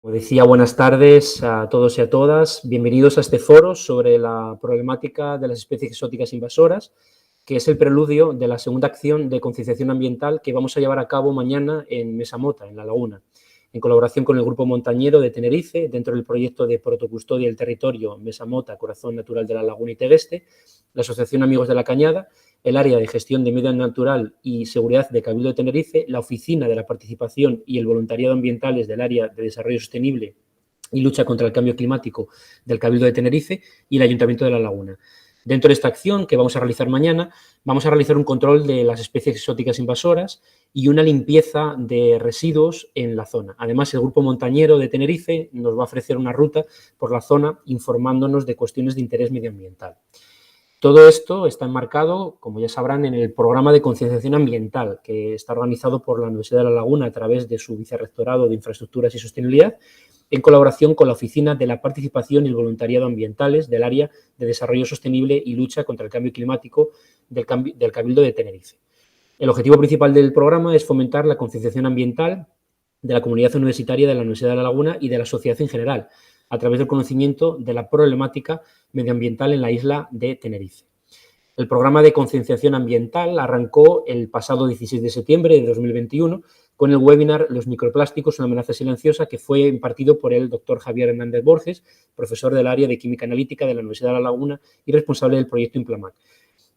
Como decía, buenas tardes a todos y a todas. Bienvenidos a este foro sobre la problemática de las especies exóticas invasoras, que es el preludio de la segunda acción de concienciación ambiental que vamos a llevar a cabo mañana en Mesa Mota, en La Laguna, en colaboración con el Grupo Montañero de Tenerife, dentro del proyecto de protocustodia del territorio Mesa Mota, Corazón Natural de la Laguna y Tegueste, la Asociación Amigos de la Cañada, el Área de Gestión de Medio Natural y Seguridad de Cabildo de Tenerife, la Oficina de la Participación y el Voluntariado Ambientales del Área de Desarrollo Sostenible y Lucha contra el Cambio Climático del Cabildo de Tenerife y el Ayuntamiento de La Laguna. Dentro de esta acción que vamos a realizar mañana, vamos a realizar un control de las especies exóticas invasoras y una limpieza de residuos en la zona. Además, el Grupo Montañero de Tenerife nos va a ofrecer una ruta por la zona informándonos de cuestiones de interés medioambiental. Todo esto está enmarcado, como ya sabrán, en el programa de concienciación ambiental que está organizado por la Universidad de La Laguna a través de su Vicerrectorado de Infraestructuras y Sostenibilidad, en colaboración con la Oficina de la Participación y el Voluntariado Ambientales del Área de Desarrollo Sostenible y Lucha contra el Cambio Climático del Cabildo de Tenerife. El objetivo principal del programa es fomentar la concienciación ambiental de la comunidad universitaria de la Universidad de La Laguna y de la sociedad en general, a través del conocimiento de la problemática medioambiental en la isla de Tenerife. El programa de concienciación ambiental arrancó el pasado 16 de septiembre de 2021 con el webinar Los microplásticos, una amenaza silenciosa, que fue impartido por el doctor Javier Hernández Borges, profesor del área de Química Analítica de la Universidad de La Laguna y responsable del proyecto Implamac.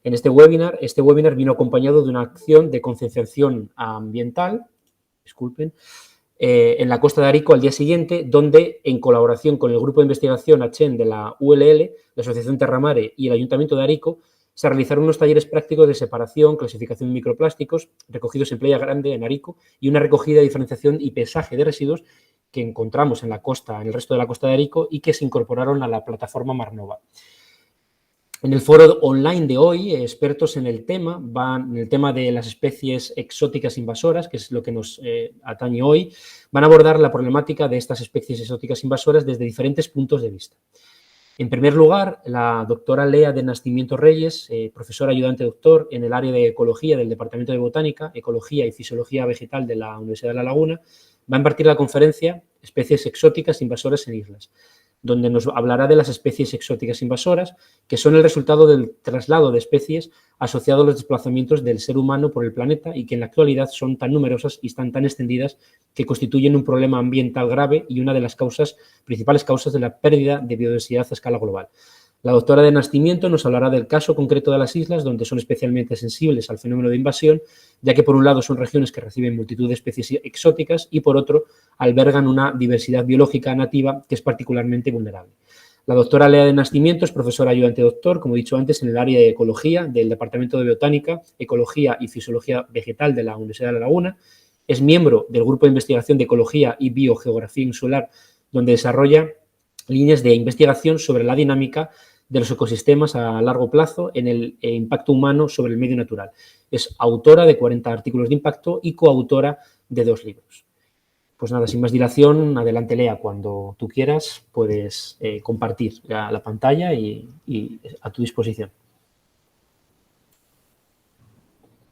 En este webinar vino acompañado de una acción de concienciación ambiental, en la costa de Arico al día siguiente, donde, en colaboración con el Grupo de Investigación ACHEN de la ULL, la Asociación Terramare y el Ayuntamiento de Arico, se realizaron unos talleres prácticos de separación, clasificación de microplásticos recogidos en Playa Grande, en Arico, y una recogida, diferenciación y pesaje de residuos que encontramos en el resto de la costa de Arico y que se incorporaron a la plataforma Marnova. En el foro online de hoy, expertos en el tema de las especies exóticas invasoras, que es lo que nos atañe hoy, van a abordar la problemática de estas especies exóticas invasoras desde diferentes puntos de vista. En primer lugar, la doctora Lea de Nastimiento Reyes, profesora ayudante doctor en el área de Ecología del Departamento de Botánica, Ecología y Fisiología Vegetal de la Universidad de La Laguna, va a impartir la conferencia Especies exóticas invasoras en islas, donde nos hablará de las especies exóticas invasoras, que son el resultado del traslado de especies asociado a los desplazamientos del ser humano por el planeta y que en la actualidad son tan numerosas y están tan extendidas que constituyen un problema ambiental grave y una de las principales causas de la pérdida de biodiversidad a escala global. La doctora de Nastimiento nos hablará del caso concreto de las islas, donde son especialmente sensibles al fenómeno de invasión, ya que por un lado son regiones que reciben multitud de especies exóticas y por otro albergan una diversidad biológica nativa que es particularmente vulnerable. La doctora Lea de Nastimiento es profesora ayudante doctor, como he dicho antes, en el área de Ecología del Departamento de Botánica, Ecología y Fisiología Vegetal de la Universidad de La Laguna. Es miembro del Grupo de Investigación de Ecología y Biogeografía Insular, donde desarrolla líneas de investigación sobre la dinámica de los ecosistemas a largo plazo en el impacto humano sobre el medio natural. Es autora de 40 artículos de impacto y coautora de 2 libros. Pues nada, sin más dilación, adelante Lea, cuando tú quieras puedes compartir la pantalla y a tu disposición.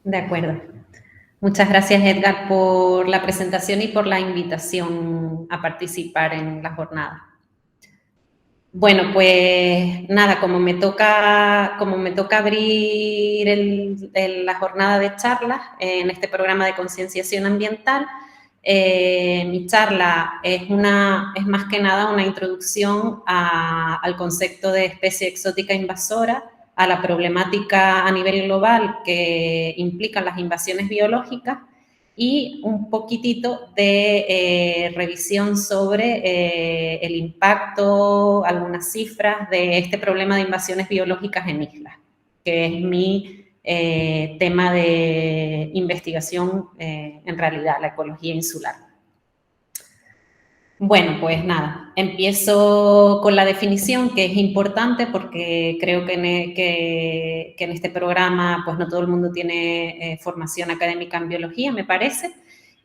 De acuerdo. Muchas gracias, Edgar, por la presentación y por la invitación a participar en la jornada. Bueno, pues nada, como me toca abrir la jornada de charlas en este programa de concienciación ambiental, mi charla es más que nada una introducción al concepto de especie exótica invasora, a la problemática a nivel global que implican las invasiones biológicas y un poquitito de revisión sobre el impacto, algunas cifras de este problema de invasiones biológicas en islas, que es mi tema de investigación en realidad, la ecología insular. Bueno, pues nada, empiezo con la definición, que es importante porque creo que en este programa pues no todo el mundo tiene formación académica en biología, me parece,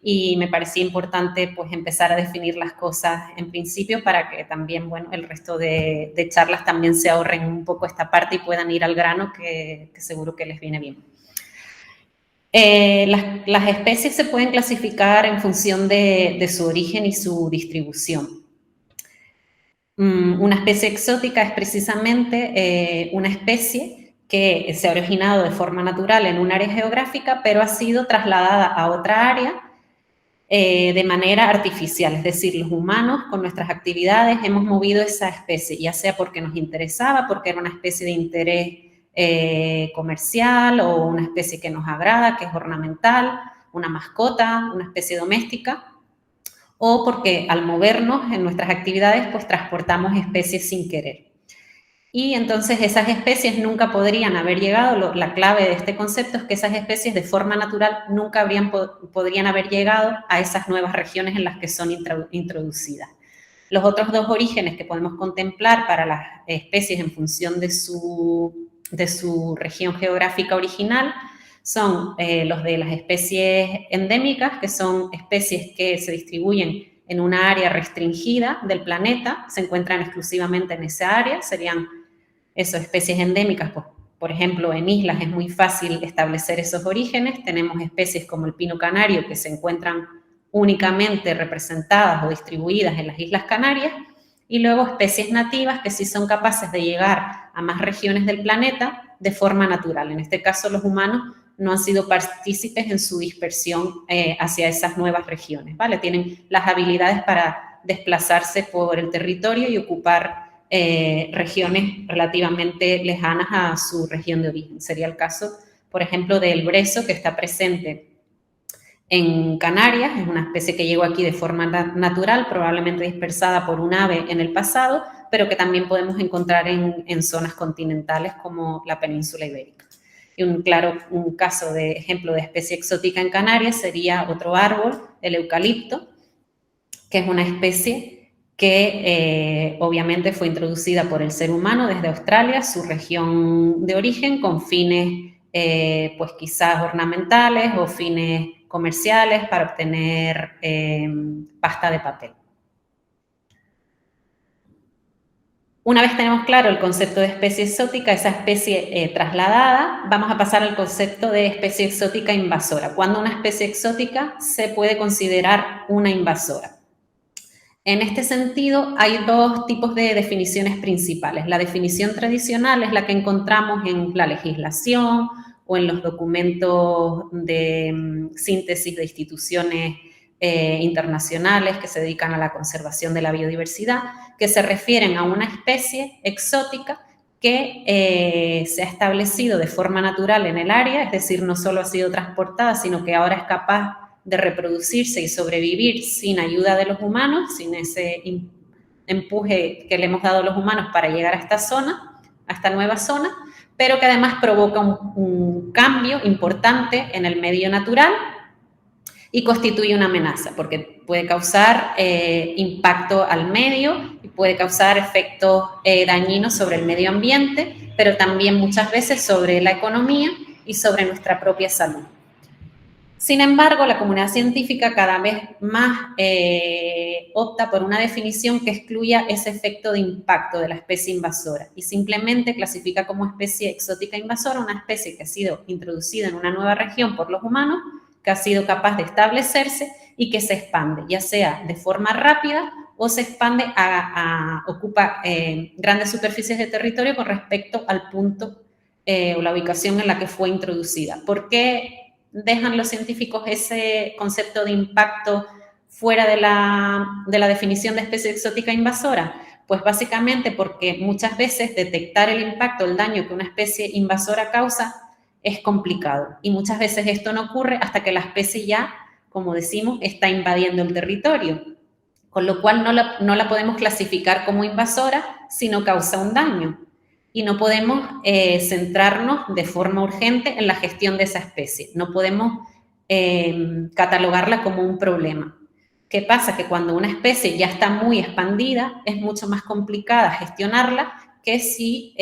y me parecía importante pues empezar a definir las cosas en principio para que también, bueno, el resto de charlas también se ahorren un poco esta parte y puedan ir al grano, que seguro que les viene bien. Las especies se pueden clasificar en función de su origen y su distribución. Una especie exótica es precisamente una especie que se ha originado de forma natural en un área geográfica, pero ha sido trasladada a otra área de manera artificial. Es decir, los humanos con nuestras actividades hemos movido esa especie, ya sea porque nos interesaba, porque era una especie de interés comercial o una especie que nos agrada, que es ornamental, una mascota, una especie doméstica, o porque al movernos en nuestras actividades, pues transportamos especies sin querer. Y entonces esas especies nunca podrían haber llegado, la clave de este concepto es que esas especies de forma natural nunca podrían haber llegado a esas nuevas regiones en las que son introducidas. Los otros dos orígenes que podemos contemplar para las especies en función de su región geográfica original son los de las especies endémicas, que son especies que se distribuyen en una área restringida del planeta, se encuentran exclusivamente en esa área, serían esas especies endémicas. Pues, por ejemplo, en islas es muy fácil establecer esos orígenes, tenemos especies como el pino canario que se encuentran únicamente representadas o distribuidas en las Islas Canarias, y luego especies nativas que sí son capaces de llegar a más regiones del planeta de forma natural. En este caso, los humanos no han sido partícipes en su dispersión hacia esas nuevas regiones, ¿vale? Tienen las habilidades para desplazarse por el territorio y ocupar regiones relativamente lejanas a su región de origen. Sería el caso, por ejemplo, del brezo, que está presente en Canarias, es una especie que llegó aquí de forma natural, probablemente dispersada por un ave en el pasado, pero que también podemos encontrar en zonas continentales como la península ibérica. Y un caso de ejemplo de especie exótica en Canarias sería otro árbol, el eucalipto, que es una especie que obviamente fue introducida por el ser humano desde Australia, su región de origen, con fines pues quizás ornamentales o fines comerciales para obtener pasta de papel. Una vez tenemos claro el concepto de especie exótica, esa especie trasladada, vamos a pasar al concepto de especie exótica invasora. ¿Cuándo una especie exótica se puede considerar una invasora? En este sentido, hay dos tipos de definiciones principales. La definición tradicional es la que encontramos en la legislación o en los documentos de síntesis de instituciones internacionales que se dedican a la conservación de la biodiversidad, que se refieren a una especie exótica que se ha establecido de forma natural en el área, es decir, no solo ha sido transportada, sino que ahora es capaz de reproducirse y sobrevivir sin ayuda de los humanos, sin ese empuje que le hemos dado a los humanos para llegar a esta zona, a esta nueva zona, pero que además provoca un cambio importante en el medio natural y constituye una amenaza, porque puede causar impacto al medio y puede causar efectos dañinos sobre el medio ambiente, pero también muchas veces sobre la economía y sobre nuestra propia salud. Sin embargo, la comunidad científica cada vez más opta por una definición que excluya ese efecto de impacto de la especie invasora y simplemente clasifica como especie exótica invasora una especie que ha sido introducida en una nueva región por los humanos, que ha sido capaz de establecerse y que se expande, ya sea de forma rápida o se expande ocupa grandes superficies de territorio con respecto al punto o la ubicación en la que fue introducida. ¿Por qué dejan los científicos ese concepto de impacto fuera de la definición de especie exótica invasora? Pues básicamente porque muchas veces detectar el impacto, el daño que una especie invasora causa es complicado y muchas veces esto no ocurre hasta que la especie ya, como decimos, está invadiendo el territorio, con lo cual no la podemos clasificar como invasora si no causa un daño. Y no podemos centrarnos de forma urgente en la gestión de esa especie. No podemos catalogarla como un problema. ¿Qué pasa? Que cuando una especie ya está muy expandida, es mucho más complicada gestionarla que si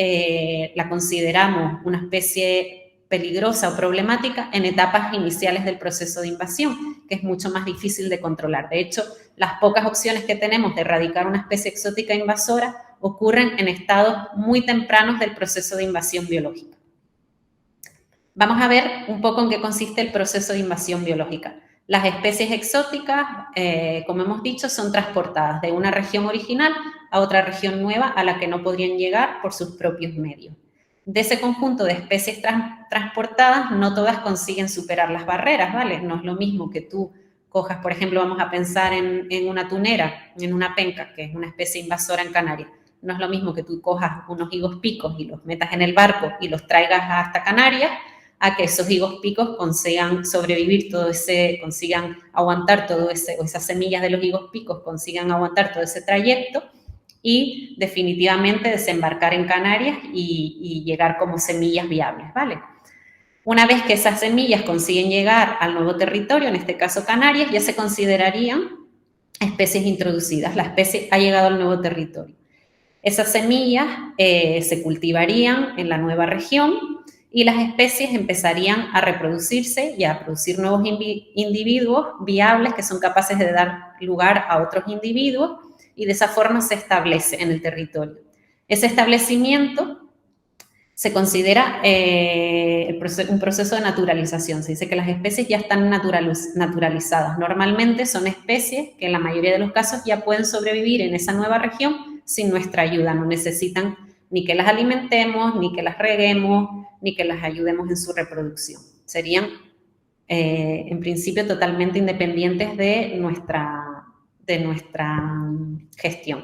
la consideramos una especie peligrosa o problemática en etapas iniciales del proceso de invasión, que es mucho más difícil de controlar. De hecho, las pocas opciones que tenemos de erradicar una especie exótica invasora ocurren en estados muy tempranos del proceso de invasión biológica. Vamos a ver un poco en qué consiste el proceso de invasión biológica. Las especies exóticas, como hemos dicho, son transportadas de una región original a otra región nueva a la que no podrían llegar por sus propios medios. De ese conjunto de especies transportadas, no todas consiguen superar las barreras, ¿vale? No es lo mismo que tú cojas, por ejemplo, vamos a pensar en una tunera, en una penca, que es una especie invasora en Canarias. No es lo mismo que tú cojas unos higos picos y los metas en el barco y los traigas hasta Canarias, a que esos higos picos consigan sobrevivir consigan aguantar todo ese, o esas semillas de los higos picos consigan aguantar todo ese trayecto y definitivamente desembarcar en Canarias y llegar como semillas viables, ¿vale? Una vez que esas semillas consiguen llegar al nuevo territorio, en este caso Canarias, ya se considerarían especies introducidas. La especie ha llegado al nuevo territorio. Esas semillas se cultivarían en la nueva región y las especies empezarían a reproducirse y a producir nuevos individuos viables que son capaces de dar lugar a otros individuos y de esa forma se establece en el territorio. Ese establecimiento se considera un proceso de naturalización. Se dice que las especies ya están naturalizadas. Normalmente son especies que en la mayoría de los casos ya pueden sobrevivir en esa nueva región sin nuestra ayuda. No necesitan ni que las alimentemos, ni que las reguemos, ni que las ayudemos en su reproducción. Serían, en principio, totalmente independientes de nuestra gestión.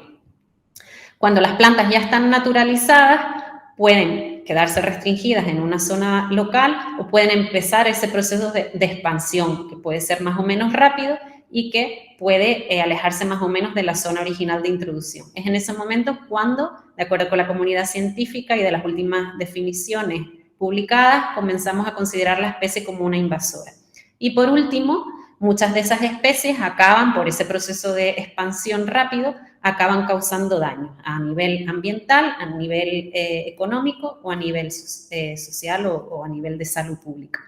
Cuando las plantas ya están naturalizadas, pueden quedarse restringidas en una zona local o pueden empezar ese proceso de expansión, que puede ser más o menos rápido y que puede alejarse más o menos de la zona original de introducción. Es en ese momento cuando, de acuerdo con la comunidad científica y de las últimas definiciones publicadas, comenzamos a considerar la especie como una invasora. Y por último, muchas de esas especies acaban, por ese proceso de expansión rápido, acaban causando daño a nivel ambiental, a nivel económico o a nivel social o a nivel de salud pública.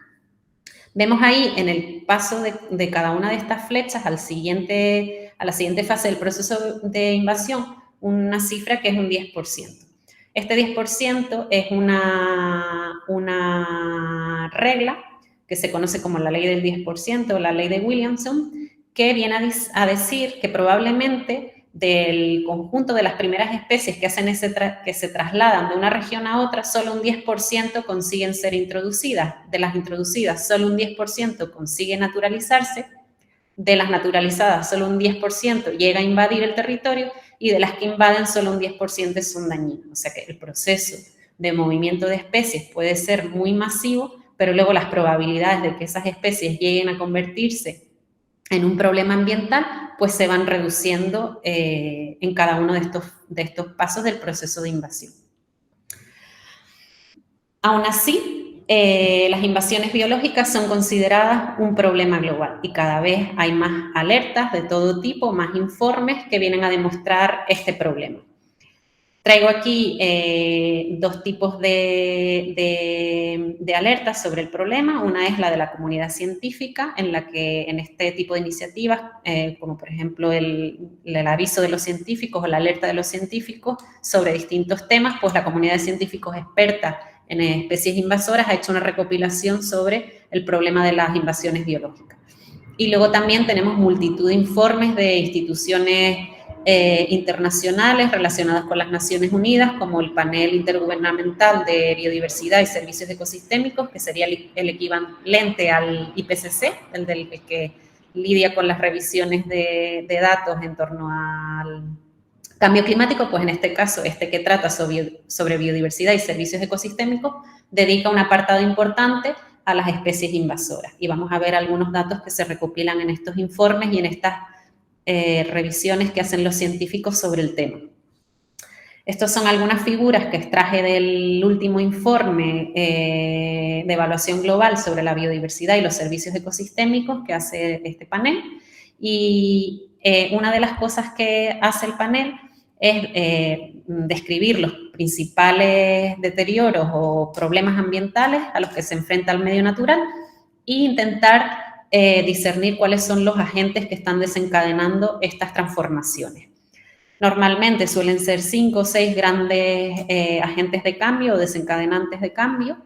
Vemos ahí en el paso de cada una de estas flechas a la siguiente fase del proceso de invasión una cifra que es un 10%. Este 10% es una regla que se conoce como la ley del 10% o la ley de Williamson, que viene a decir que probablemente del conjunto de las primeras especies que hacen que se trasladan de una región a otra, solo un 10% consiguen ser introducidas. De las introducidas, solo un 10% consigue naturalizarse. De las naturalizadas, solo un 10% llega a invadir el territorio y de las que invaden, solo un 10% son dañinas. O sea que el proceso de movimiento de especies puede ser muy masivo, pero luego las probabilidades de que esas especies lleguen a convertirse en un problema ambiental, pues se van reduciendo en cada uno de estos pasos del proceso de invasión. Aún así, las invasiones biológicas son consideradas un problema global y cada vez hay más alertas de todo tipo, más informes que vienen a demostrar este problema. Traigo aquí dos tipos de alertas sobre el problema. Una es la de la comunidad científica, en la que en este tipo de iniciativas, como por ejemplo el aviso de los científicos o la alerta de los científicos sobre distintos temas, pues la comunidad de científicos experta en especies invasoras ha hecho una recopilación sobre el problema de las invasiones biológicas. Y luego también tenemos multitud de informes de instituciones internacionales relacionadas con las Naciones Unidas, como el Panel Intergubernamental de Biodiversidad y Servicios Ecosistémicos, que sería el equivalente al IPCC, el que lidia con las revisiones de datos en torno al cambio climático. Pues en este caso, que trata sobre biodiversidad y servicios ecosistémicos, dedica un apartado importante a las especies invasoras. Y vamos a ver algunos datos que se recopilan en estos informes y en estas revisiones que hacen los científicos sobre el tema. Estas son algunas figuras que extraje del último informe de evaluación global sobre la biodiversidad y los servicios ecosistémicos que hace este panel. Y una de las cosas que hace el panel es describir los principales deterioros o problemas ambientales a los que se enfrenta el medio natural e intentar discernir cuáles son los agentes que están desencadenando estas transformaciones. Normalmente suelen ser 5 o 6 grandes agentes de cambio o desencadenantes de cambio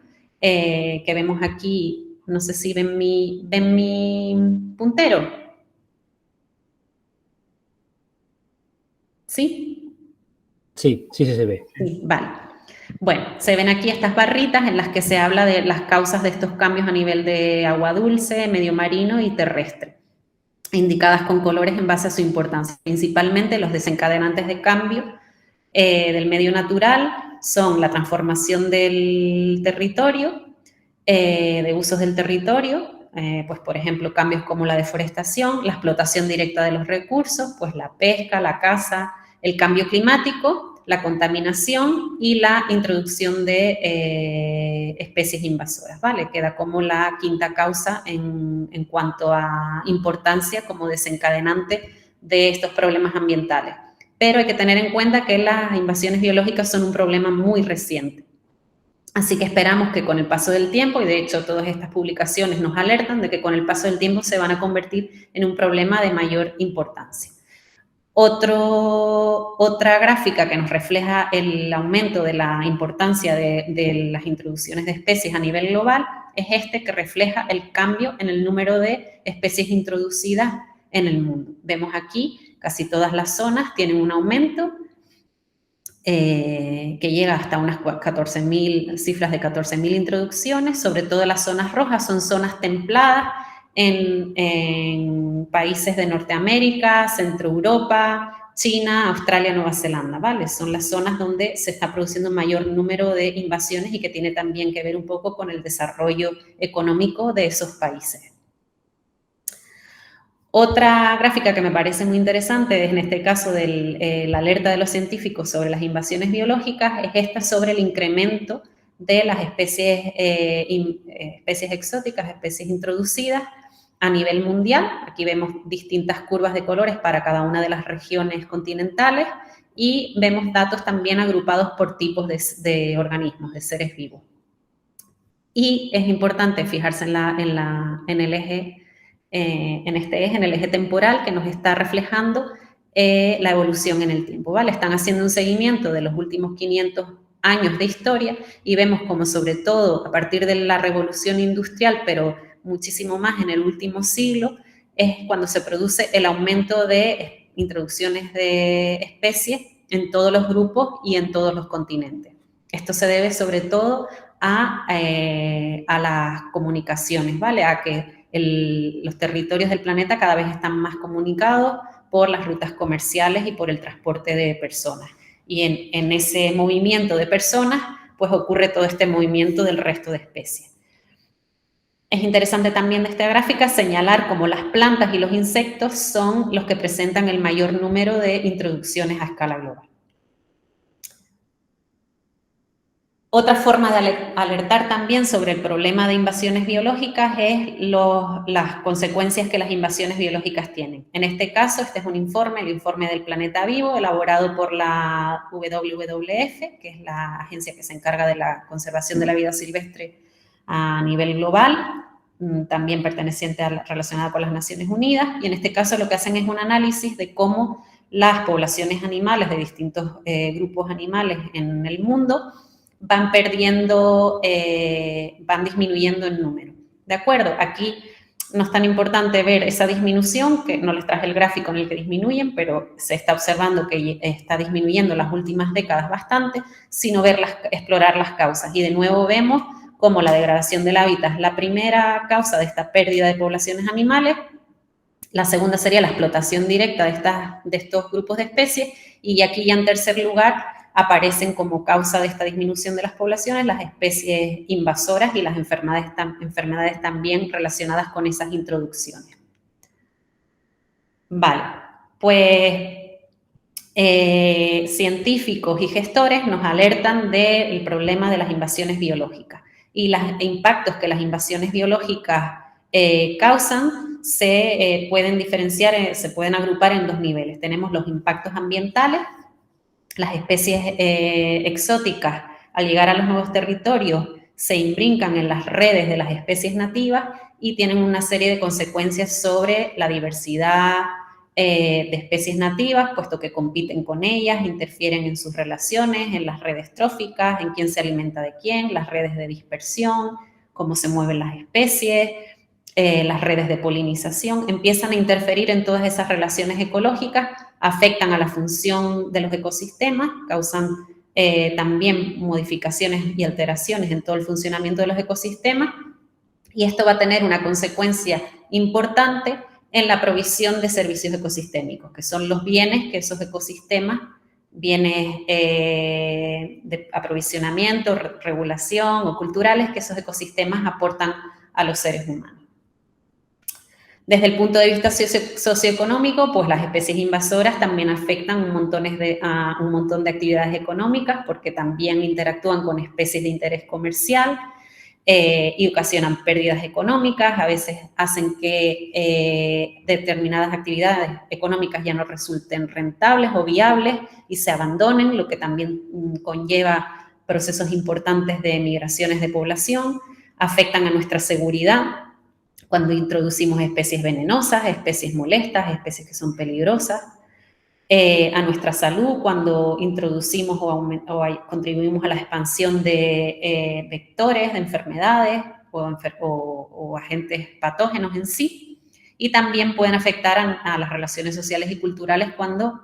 que vemos aquí No sé si ven mi puntero. ¿Sí? Sí, sí, sí se ve. Sí, vale. Bueno, se ven aquí estas barritas en las que se habla de las causas de estos cambios a nivel de agua dulce, medio marino y terrestre, indicadas con colores en base a su importancia. Principalmente los desencadenantes de cambio del medio natural son la transformación del territorio, de usos del territorio, pues por ejemplo cambios como la deforestación, la explotación directa de los recursos, pues la pesca, la caza, el cambio climático, la contaminación y la introducción de especies invasoras, ¿vale? Queda como la quinta causa en cuanto a importancia como desencadenante de estos problemas ambientales. Pero hay que tener en cuenta que las invasiones biológicas son un problema muy reciente. Así que esperamos que con el paso del tiempo, y de hecho todas estas publicaciones nos alertan de que con el paso del tiempo se van a convertir en un problema de mayor importancia. Otra gráfica que nos refleja el aumento de la importancia de las introducciones de especies a nivel global es este que refleja el cambio en el número de especies introducidas en el mundo. Vemos aquí casi todas las zonas tienen un aumento que llega hasta unas 14.000, cifras de 14.000 introducciones, sobre todo las zonas rojas son zonas templadas en países de Norteamérica, Centro Europa, China, Australia, Nueva Zelanda, ¿vale? Son las zonas donde se está produciendo un mayor número de invasiones y que tiene también que ver un poco con el desarrollo económico de esos países. Otra gráfica que me parece muy interesante es en este caso la alerta de los científicos sobre las invasiones biológicas, es esta sobre el incremento de las especies exóticas, especies introducidas a nivel mundial. Aquí vemos distintas curvas de colores para cada una de las regiones continentales y vemos datos también agrupados por tipos de organismos, de seres vivos. Y es importante fijarse en el eje en este eje, en el eje temporal que nos está reflejando la evolución en el tiempo, ¿vale? Están haciendo un seguimiento de los últimos 500 años de historia y vemos como sobre todo a partir de la revolución industrial, pero muchísimo más en el último siglo, es cuando se produce el aumento de introducciones de especies en todos los grupos y en todos los continentes. Esto se debe sobre todo a las comunicaciones, ¿vale? A que los territorios del planeta cada vez están más comunicados por las rutas comerciales y por el transporte de personas. Y en ese movimiento de personas, pues ocurre todo este movimiento del resto de especies. Es interesante también de esta gráfica señalar cómo las plantas y los insectos son los que presentan el mayor número de introducciones a escala global. Otra forma de alertar también sobre el problema de invasiones biológicas es las consecuencias que las invasiones biológicas tienen. En este caso, este es un informe, el informe del planeta vivo, elaborado por la WWF, que es la agencia que se encarga de la conservación de la vida silvestre a nivel global, también perteneciente relacionada con las Naciones Unidas, y en este caso lo que hacen es un análisis de cómo las poblaciones animales de distintos grupos animales en el mundo van disminuyendo en número. ¿De acuerdo? Aquí no es tan importante ver esa disminución, que no les traje el gráfico en el que disminuyen, pero se está observando que está disminuyendo en las últimas décadas bastante, sino explorar las causas. Y de nuevo vemos cómo la degradación del hábitat es la primera causa de esta pérdida de poblaciones animales, la segunda sería la explotación directa de estos grupos de especies, y aquí ya en tercer lugar aparecen como causa de esta disminución de las poblaciones las especies invasoras y las enfermedades también relacionadas con esas introducciones. Vale, pues científicos y gestores nos alertan del problema de las invasiones biológicas y los impactos que las invasiones biológicas causan se pueden diferenciar, se pueden agrupar en dos niveles. Tenemos los impactos ambientales. Las especies exóticas, al llegar a los nuevos territorios, se imbrincan en las redes de las especies nativas y tienen una serie de consecuencias sobre la diversidad de especies nativas, puesto que compiten con ellas, interfieren en sus relaciones, en las redes tróficas, en quién se alimenta de quién, las redes de dispersión, cómo se mueven las especies, las redes de polinización, empiezan a interferir en todas esas relaciones ecológicas, afectan a la función de los ecosistemas, causan también modificaciones y alteraciones en todo el funcionamiento de los ecosistemas, y esto va a tener una consecuencia importante en la provisión de servicios ecosistémicos, que son los bienes que esos ecosistemas, bienes de aprovisionamiento, regulación o culturales que esos ecosistemas aportan a los seres humanos. Desde el punto de vista socioeconómico, pues las especies invasoras también afectan a un montón de actividades económicas porque también interactúan con especies de interés comercial y ocasionan pérdidas económicas, a veces hacen que determinadas actividades económicas ya no resulten rentables o viables y se abandonen, lo que también conlleva procesos importantes de migraciones de población, afectan a nuestra seguridad cuando introducimos especies venenosas, especies molestas, especies que son peligrosas, a nuestra salud cuando introducimos o contribuimos a la expansión de vectores, de enfermedades o agentes patógenos en sí, y también pueden afectar a las relaciones sociales y culturales cuando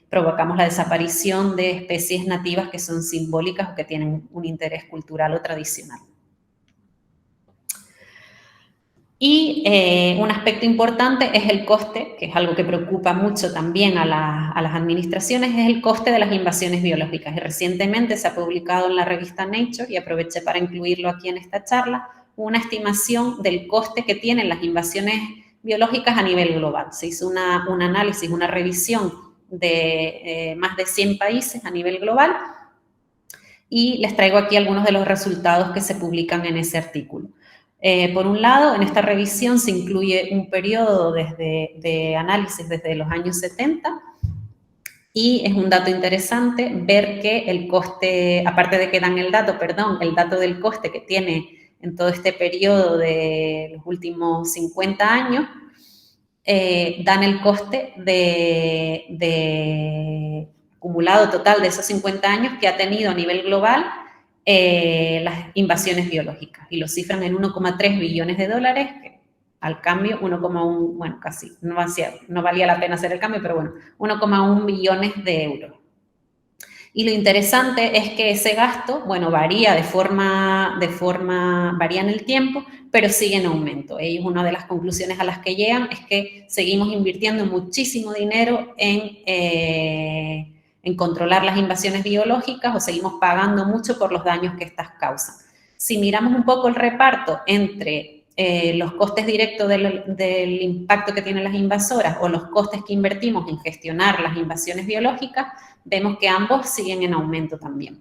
provocamos la desaparición de especies nativas que son simbólicas o que tienen un interés cultural o tradicional. Y un aspecto importante es el coste, que es algo que preocupa mucho también a las administraciones, es el coste de las invasiones biológicas. Y recientemente se ha publicado en la revista Nature, y aproveché para incluirlo aquí en esta charla, una estimación del coste que tienen las invasiones biológicas a nivel global. Se hizo un análisis, una revisión de más de 100 países a nivel global, y les traigo aquí algunos de los resultados que se publican en ese artículo. Por un lado, en esta revisión se incluye un periodo de análisis desde los años 70 y es un dato interesante ver que el coste, aparte de que dan el dato del coste que tiene en todo este periodo de los últimos 50 años, dan el coste de acumulado total de esos 50 años que ha tenido a nivel global las invasiones biológicas, y lo cifran en 1,3 billones de dólares, que al cambio 1,1, bueno, casi, no valía la pena hacer el cambio, pero bueno, 1,1 billones de euros. Y lo interesante es que ese gasto, bueno, varía varía en el tiempo, pero sigue en aumento. Ellos, una de las conclusiones a las que llegan es que seguimos invirtiendo muchísimo dinero en controlar las invasiones biológicas, o seguimos pagando mucho por los daños que estas causan. Si miramos un poco el reparto entre los costes directos del impacto que tienen las invasoras o los costes que invertimos en gestionar las invasiones biológicas, vemos que ambos siguen en aumento también.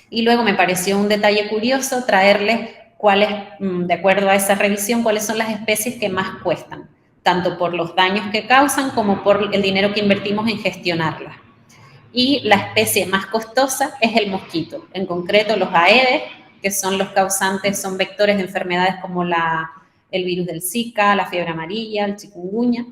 Y luego me pareció un detalle curioso traerles de acuerdo a esa revisión, cuáles son las especies que más cuestan, tanto por los daños que causan como por el dinero que invertimos en gestionarlas. Y la especie más costosa es el mosquito, en concreto los Aedes, que son los causantes, son vectores de enfermedades como el virus del Zika, la fiebre amarilla, el chikungunya,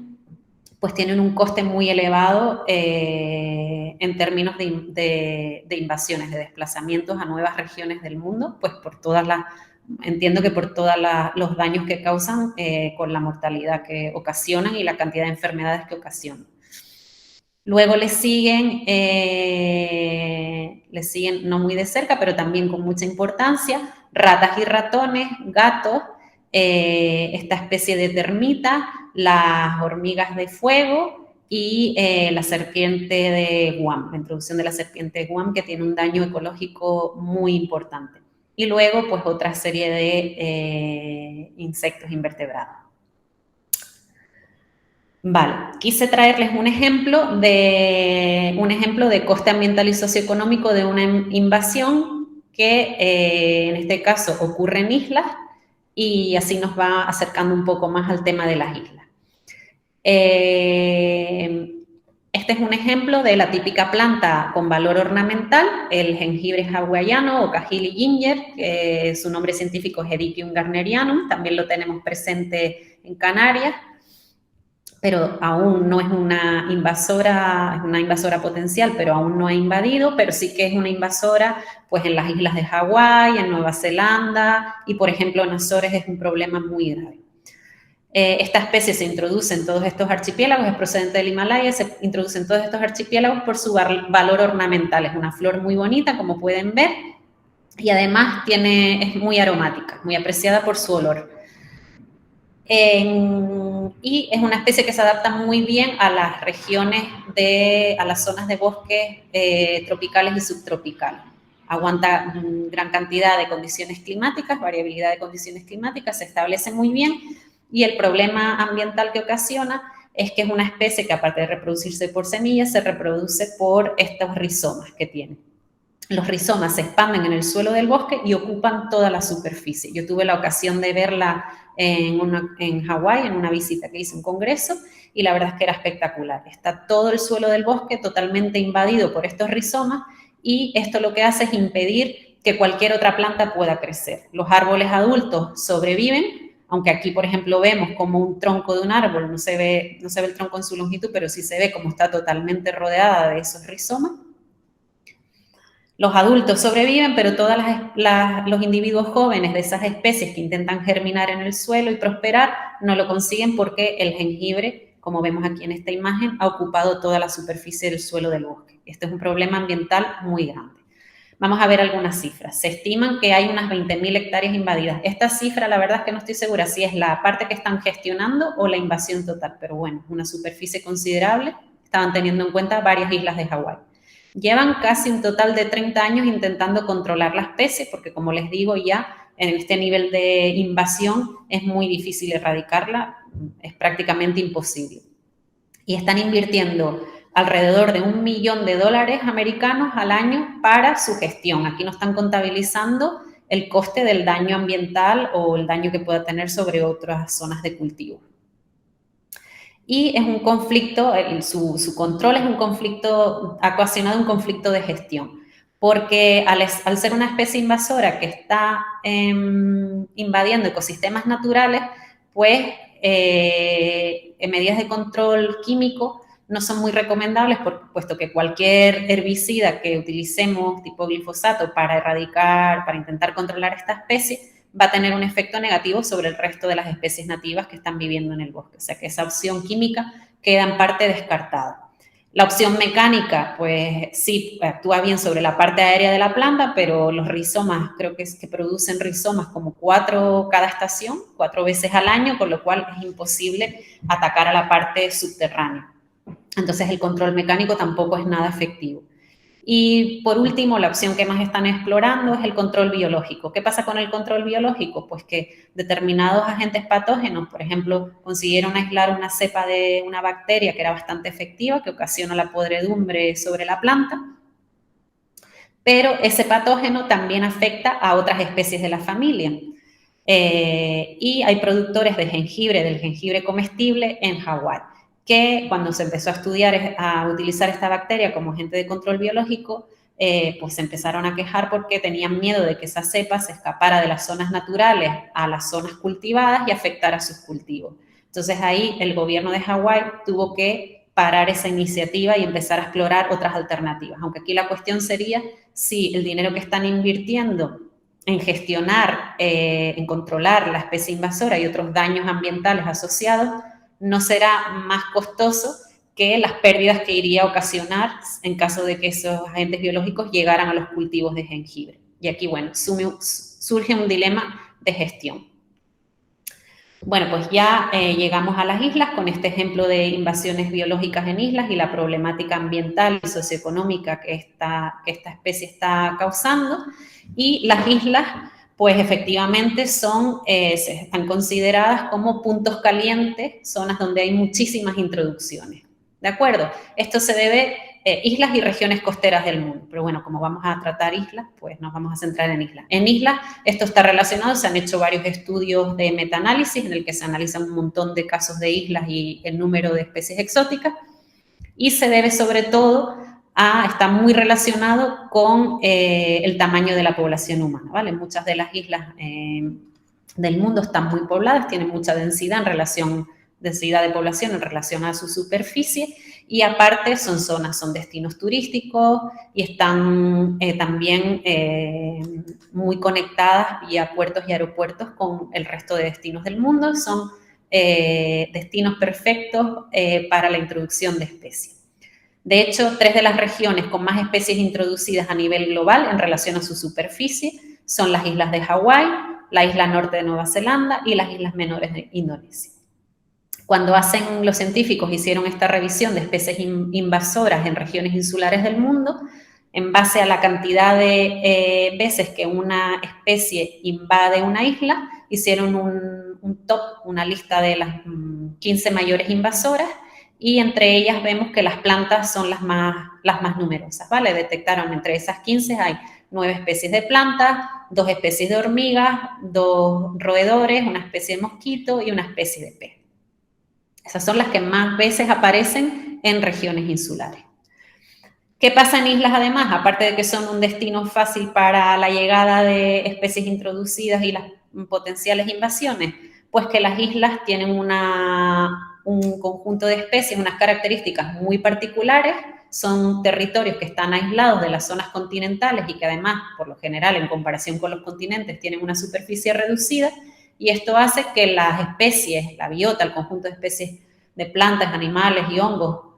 pues tienen un coste muy elevado en términos de invasiones, de desplazamientos a nuevas regiones del mundo, pues entiendo que por todos los daños que causan con la mortalidad que ocasionan y la cantidad de enfermedades que ocasionan. Luego le siguen no muy de cerca, pero también con mucha importancia, ratas y ratones, gatos, esta especie de termita, las hormigas de fuego y la serpiente de Guam, la introducción de la serpiente de Guam, que tiene un daño ecológico muy importante. Y luego, pues, otra serie de insectos invertebrados. Vale, quise traerles un ejemplo de coste ambiental y socioeconómico de una invasión que en este caso ocurre en islas, y así nos va acercando un poco más al tema de las islas. Este es un ejemplo de la típica planta con valor ornamental, el jengibre hawaiano o Cajili ginger, que su nombre científico es Ericium garnerianum, también lo tenemos presente en Canarias. pero aún no es una invasora potencial, pero aún no ha invadido, pero sí que es una invasora pues en las islas de Hawái, en Nueva Zelanda y, por ejemplo, en Azores es un problema muy grave. Esta especie se introduce en todos estos archipiélagos, es procedente del Himalaya, se introduce en todos estos archipiélagos por su valor ornamental. Es una flor muy bonita, como pueden ver, y además es muy aromática, muy apreciada por su olor. Y es una especie que se adapta muy bien a las regiones, a las zonas de bosques tropicales y subtropicales. Aguanta gran cantidad de condiciones climáticas, variabilidad de condiciones climáticas, se establece muy bien, y el problema ambiental que ocasiona es que es una especie que, aparte de reproducirse por semillas, se reproduce por estos rizomas que tiene. Los rizomas se expanden en el suelo del bosque y ocupan toda la superficie. Yo tuve la ocasión de verla en Hawái, en una visita que hice a un congreso, y la verdad es que era espectacular. Está todo el suelo del bosque totalmente invadido por estos rizomas, y esto lo que hace es impedir que cualquier otra planta pueda crecer. Los árboles adultos sobreviven, aunque aquí, por ejemplo, vemos como un tronco de un árbol, no se ve el tronco en su longitud, pero sí se ve como está totalmente rodeada de esos rizomas. Los adultos sobreviven, pero todos los individuos jóvenes de esas especies que intentan germinar en el suelo y prosperar no lo consiguen, porque el jengibre, como vemos aquí en esta imagen, ha ocupado toda la superficie del suelo del bosque. Este es un problema ambiental muy grande. Vamos a ver algunas cifras. Se estiman que hay unas 20.000 hectáreas invadidas. Esta cifra, la verdad es que no estoy segura si es la parte que están gestionando o la invasión total, pero bueno, es una superficie considerable. Estaban teniendo en cuenta varias islas de Hawái. Llevan casi un total de 30 años intentando controlar la especie, porque, como les digo, ya en este nivel de invasión es muy difícil erradicarla, es prácticamente imposible. Y están invirtiendo alrededor de $1 millón americanos al año para su gestión. Aquí no están contabilizando el coste del daño ambiental o el daño que pueda tener sobre otras zonas de cultivo. Y es un conflicto, su control es un conflicto, ha ocasionado un conflicto de gestión, porque al ser una especie invasora que está invadiendo ecosistemas naturales, pues medidas de control químico no son muy recomendables, puesto que cualquier herbicida que utilicemos, tipo glifosato, para intentar controlar esta especie, va a tener un efecto negativo sobre el resto de las especies nativas que están viviendo en el bosque. O sea que esa opción química queda en parte descartada. La opción mecánica, pues sí, actúa bien sobre la parte aérea de la planta, pero los rizomas, creo que producen rizomas como 4 cada estación, 4 veces al año, con lo cual es imposible atacar a la parte subterránea. Entonces el control mecánico tampoco es nada efectivo. Y por último, la opción que más están explorando es el control biológico. ¿Qué pasa con el control biológico? Pues que determinados agentes patógenos, por ejemplo, consiguieron aislar una cepa de una bacteria que era bastante efectiva, que ocasiona la podredumbre sobre la planta, pero ese patógeno también afecta a otras especies de la familia. Y hay productores de jengibre, del jengibre comestible en Hawái, que cuando se empezó a estudiar, a utilizar esta bacteria como agente de control biológico, pues se empezaron a quejar porque tenían miedo de que esa cepa se escapara de las zonas naturales a las zonas cultivadas y afectara sus cultivos. Entonces ahí el gobierno de Hawái tuvo que parar esa iniciativa y empezar a explorar otras alternativas. Aunque aquí la cuestión sería si el dinero que están invirtiendo en gestionar, en controlar la especie invasora y otros daños ambientales asociados, no será más costoso que las pérdidas que iría a ocasionar en caso de que esos agentes biológicos llegaran a los cultivos de jengibre. Y aquí, bueno, surge un dilema de gestión. Bueno, pues ya llegamos a las islas con este ejemplo de invasiones biológicas en islas y la problemática ambiental y socioeconómica que esta especie está causando. Y las islas, pues efectivamente están consideradas como puntos calientes, zonas donde hay muchísimas introducciones. ¿De acuerdo? Esto se debe islas y regiones costeras del mundo. Pero bueno, como vamos a tratar islas, pues nos vamos a centrar en islas. En islas esto está relacionado, se han hecho varios estudios de metaanálisis en el que se analizan un montón de casos de islas y el número de especies exóticas, y se debe sobre todo está muy relacionado con el tamaño de la población humana, ¿vale? Muchas de las islas del mundo están muy pobladas, tienen mucha densidad en relación densidad de población en relación a su superficie, y aparte son destinos turísticos y están también muy conectadas vía puertos y aeropuertos con el resto de destinos del mundo. Son destinos perfectos para la introducción de especies. De hecho, 3 de las regiones con más especies introducidas a nivel global en relación a su superficie son las islas de Hawái, la isla norte de Nueva Zelanda y las islas menores de Indonesia. Cuando los científicos hicieron esta revisión de especies invasoras en regiones insulares del mundo, en base a la cantidad de veces que una especie invade una isla, hicieron un top, una lista de las 15 mayores invasoras, y entre ellas vemos que las plantas son las más numerosas, ¿vale? Detectaron entre esas 15 hay 9 especies de plantas, 2 especies de hormigas, 2 roedores, una especie de mosquito y una especie de pez. Esas son las que más veces aparecen en regiones insulares. ¿Qué pasa en islas además? Aparte de que son un destino fácil para la llegada de especies introducidas y las potenciales invasiones, pues que las islas tienen un conjunto de especies, unas características muy particulares. Son territorios que están aislados de las zonas continentales y que además, por lo general, en comparación con los continentes, tienen una superficie reducida, y esto hace que las especies, la biota, el conjunto de especies de plantas, animales y hongos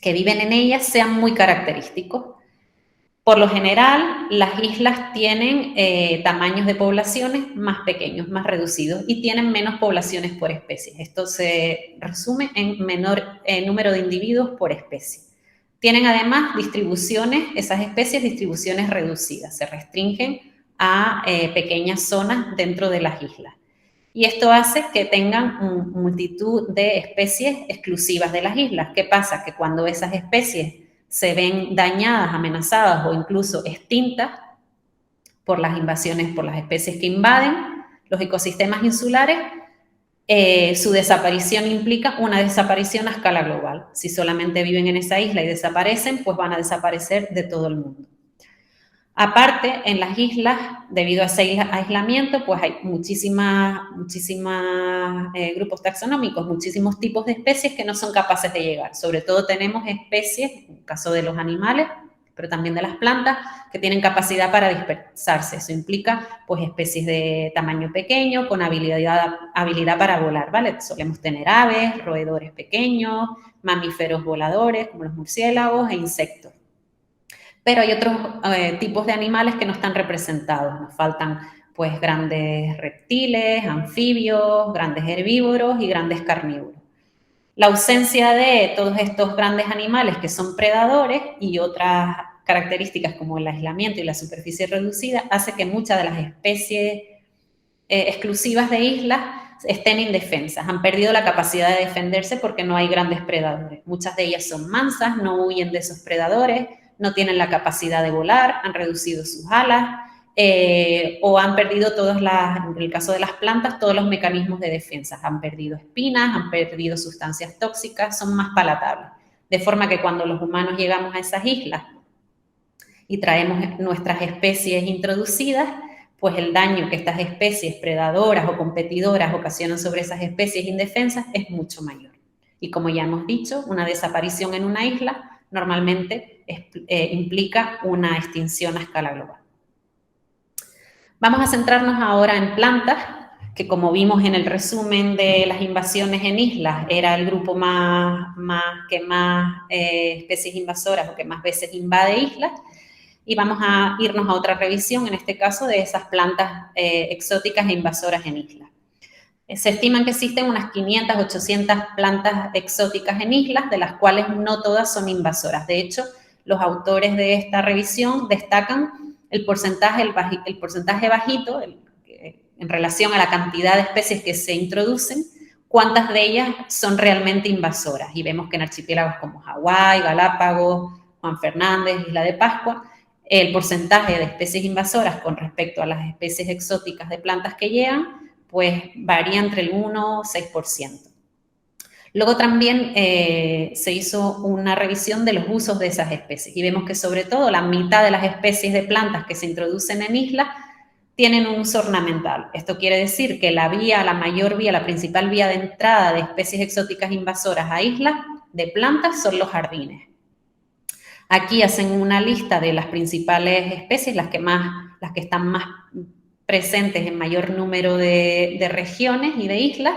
que viven en ellas sean muy característicos. Por lo general, las islas tienen tamaños de poblaciones más pequeños, más reducidos, y tienen menos poblaciones por especies. Esto se resume en menor número de individuos por especie. Tienen además esas especies distribuciones reducidas, se restringen a pequeñas zonas dentro de las islas. Y esto hace que tengan multitud de especies exclusivas de las islas. ¿Qué pasa? Que cuando esas especies se ven dañadas, amenazadas o incluso extintas por las invasiones, por las especies que invaden los ecosistemas insulares, su desaparición implica una desaparición a escala global. Si solamente viven en esa isla y desaparecen, pues van a desaparecer de todo el mundo. Aparte, en las islas, debido a ese aislamiento, pues hay muchísimas grupos taxonómicos, muchísimos tipos de especies que no son capaces de llegar. Sobre todo tenemos especies, en el caso de los animales, pero también de las plantas, que tienen capacidad para dispersarse. Eso implica, pues, especies de tamaño pequeño, con habilidad para volar, ¿vale? Solemos tener aves, roedores pequeños, mamíferos voladores, como los murciélagos, e insectos. Pero hay otros tipos de animales que no están representados. Nos faltan, pues, grandes reptiles, anfibios, grandes herbívoros y grandes carnívoros. La ausencia de todos estos grandes animales que son predadores y otras características como el aislamiento y la superficie reducida hace que muchas de las especies exclusivas de islas estén indefensas. Han perdido la capacidad de defenderse porque no hay grandes predadores. Muchas de ellas son mansas, no huyen de esos predadores, no tienen la capacidad de volar, han reducido sus alas o han perdido en el caso de las plantas, todos los mecanismos de defensa. Han perdido espinas, han perdido sustancias tóxicas, son más palatables. De forma que cuando los humanos llegamos a esas islas y traemos nuestras especies introducidas, pues el daño que estas especies predadoras o competidoras ocasionan sobre esas especies indefensas es mucho mayor. Y como ya hemos dicho, una desaparición en una isla normalmente implica una extinción a escala global. Vamos a centrarnos ahora en plantas, que como vimos en el resumen de las invasiones en islas, era el grupo que más especies invasoras o que más veces invade islas. Y vamos a irnos a otra revisión, en este caso, de esas plantas exóticas e invasoras en islas. Se estiman que existen unas 500, 800 plantas exóticas en islas, de las cuales no todas son invasoras. De hecho, los autores de esta revisión destacan el porcentaje bajito en relación a la cantidad de especies que se introducen, cuántas de ellas son realmente invasoras. Y vemos que en archipiélagos como Hawái, Galápagos, Juan Fernández, Isla de Pascua, el porcentaje de especies invasoras con respecto a las especies exóticas de plantas que llegan, pues varía entre el 1 y 6%. Luego también se hizo una revisión de los usos de esas especies y vemos que sobre todo la mitad de las especies de plantas que se introducen en islas tienen un uso ornamental. Esto quiere decir que la mayor vía, la principal vía de entrada de especies exóticas invasoras a islas de plantas son los jardines. Aquí hacen una lista de las principales especies, las que están más presentes en mayor número de regiones y de islas,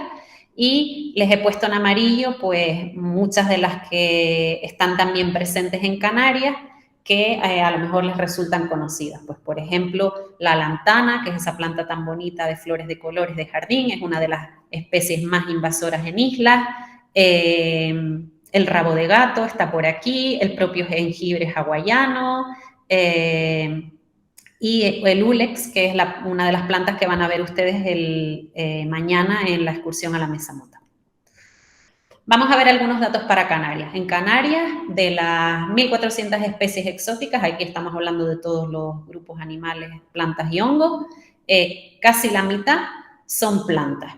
y les he puesto en amarillo pues muchas de las que están también presentes en Canarias, que a lo mejor les resultan conocidas. Pues, por ejemplo, la lantana, que es esa planta tan bonita de flores de colores de jardín, es una de las especies más invasoras en islas. El rabo de gato está por aquí, el propio jengibre hawaiano, y el úlex, que es una de las plantas que van a ver ustedes mañana en la excursión a la Mesa Mota. Vamos a ver algunos datos para Canarias. En Canarias, de las 1.400 especies exóticas, aquí estamos hablando de todos los grupos animales, plantas y hongos, casi la mitad son plantas.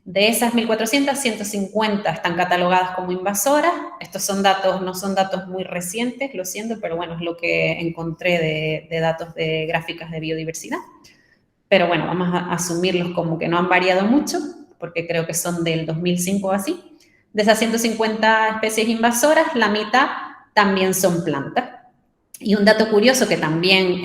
De esas 1.400, 150 están catalogadas como invasoras. Estos son datos, no son datos muy recientes, lo siento, pero bueno, es lo que encontré de datos de gráficas de biodiversidad. Pero bueno, vamos a asumirlos como que no han variado mucho, porque creo que son del 2005 o así. De esas 150 especies invasoras, la mitad también son plantas. Y un dato curioso que también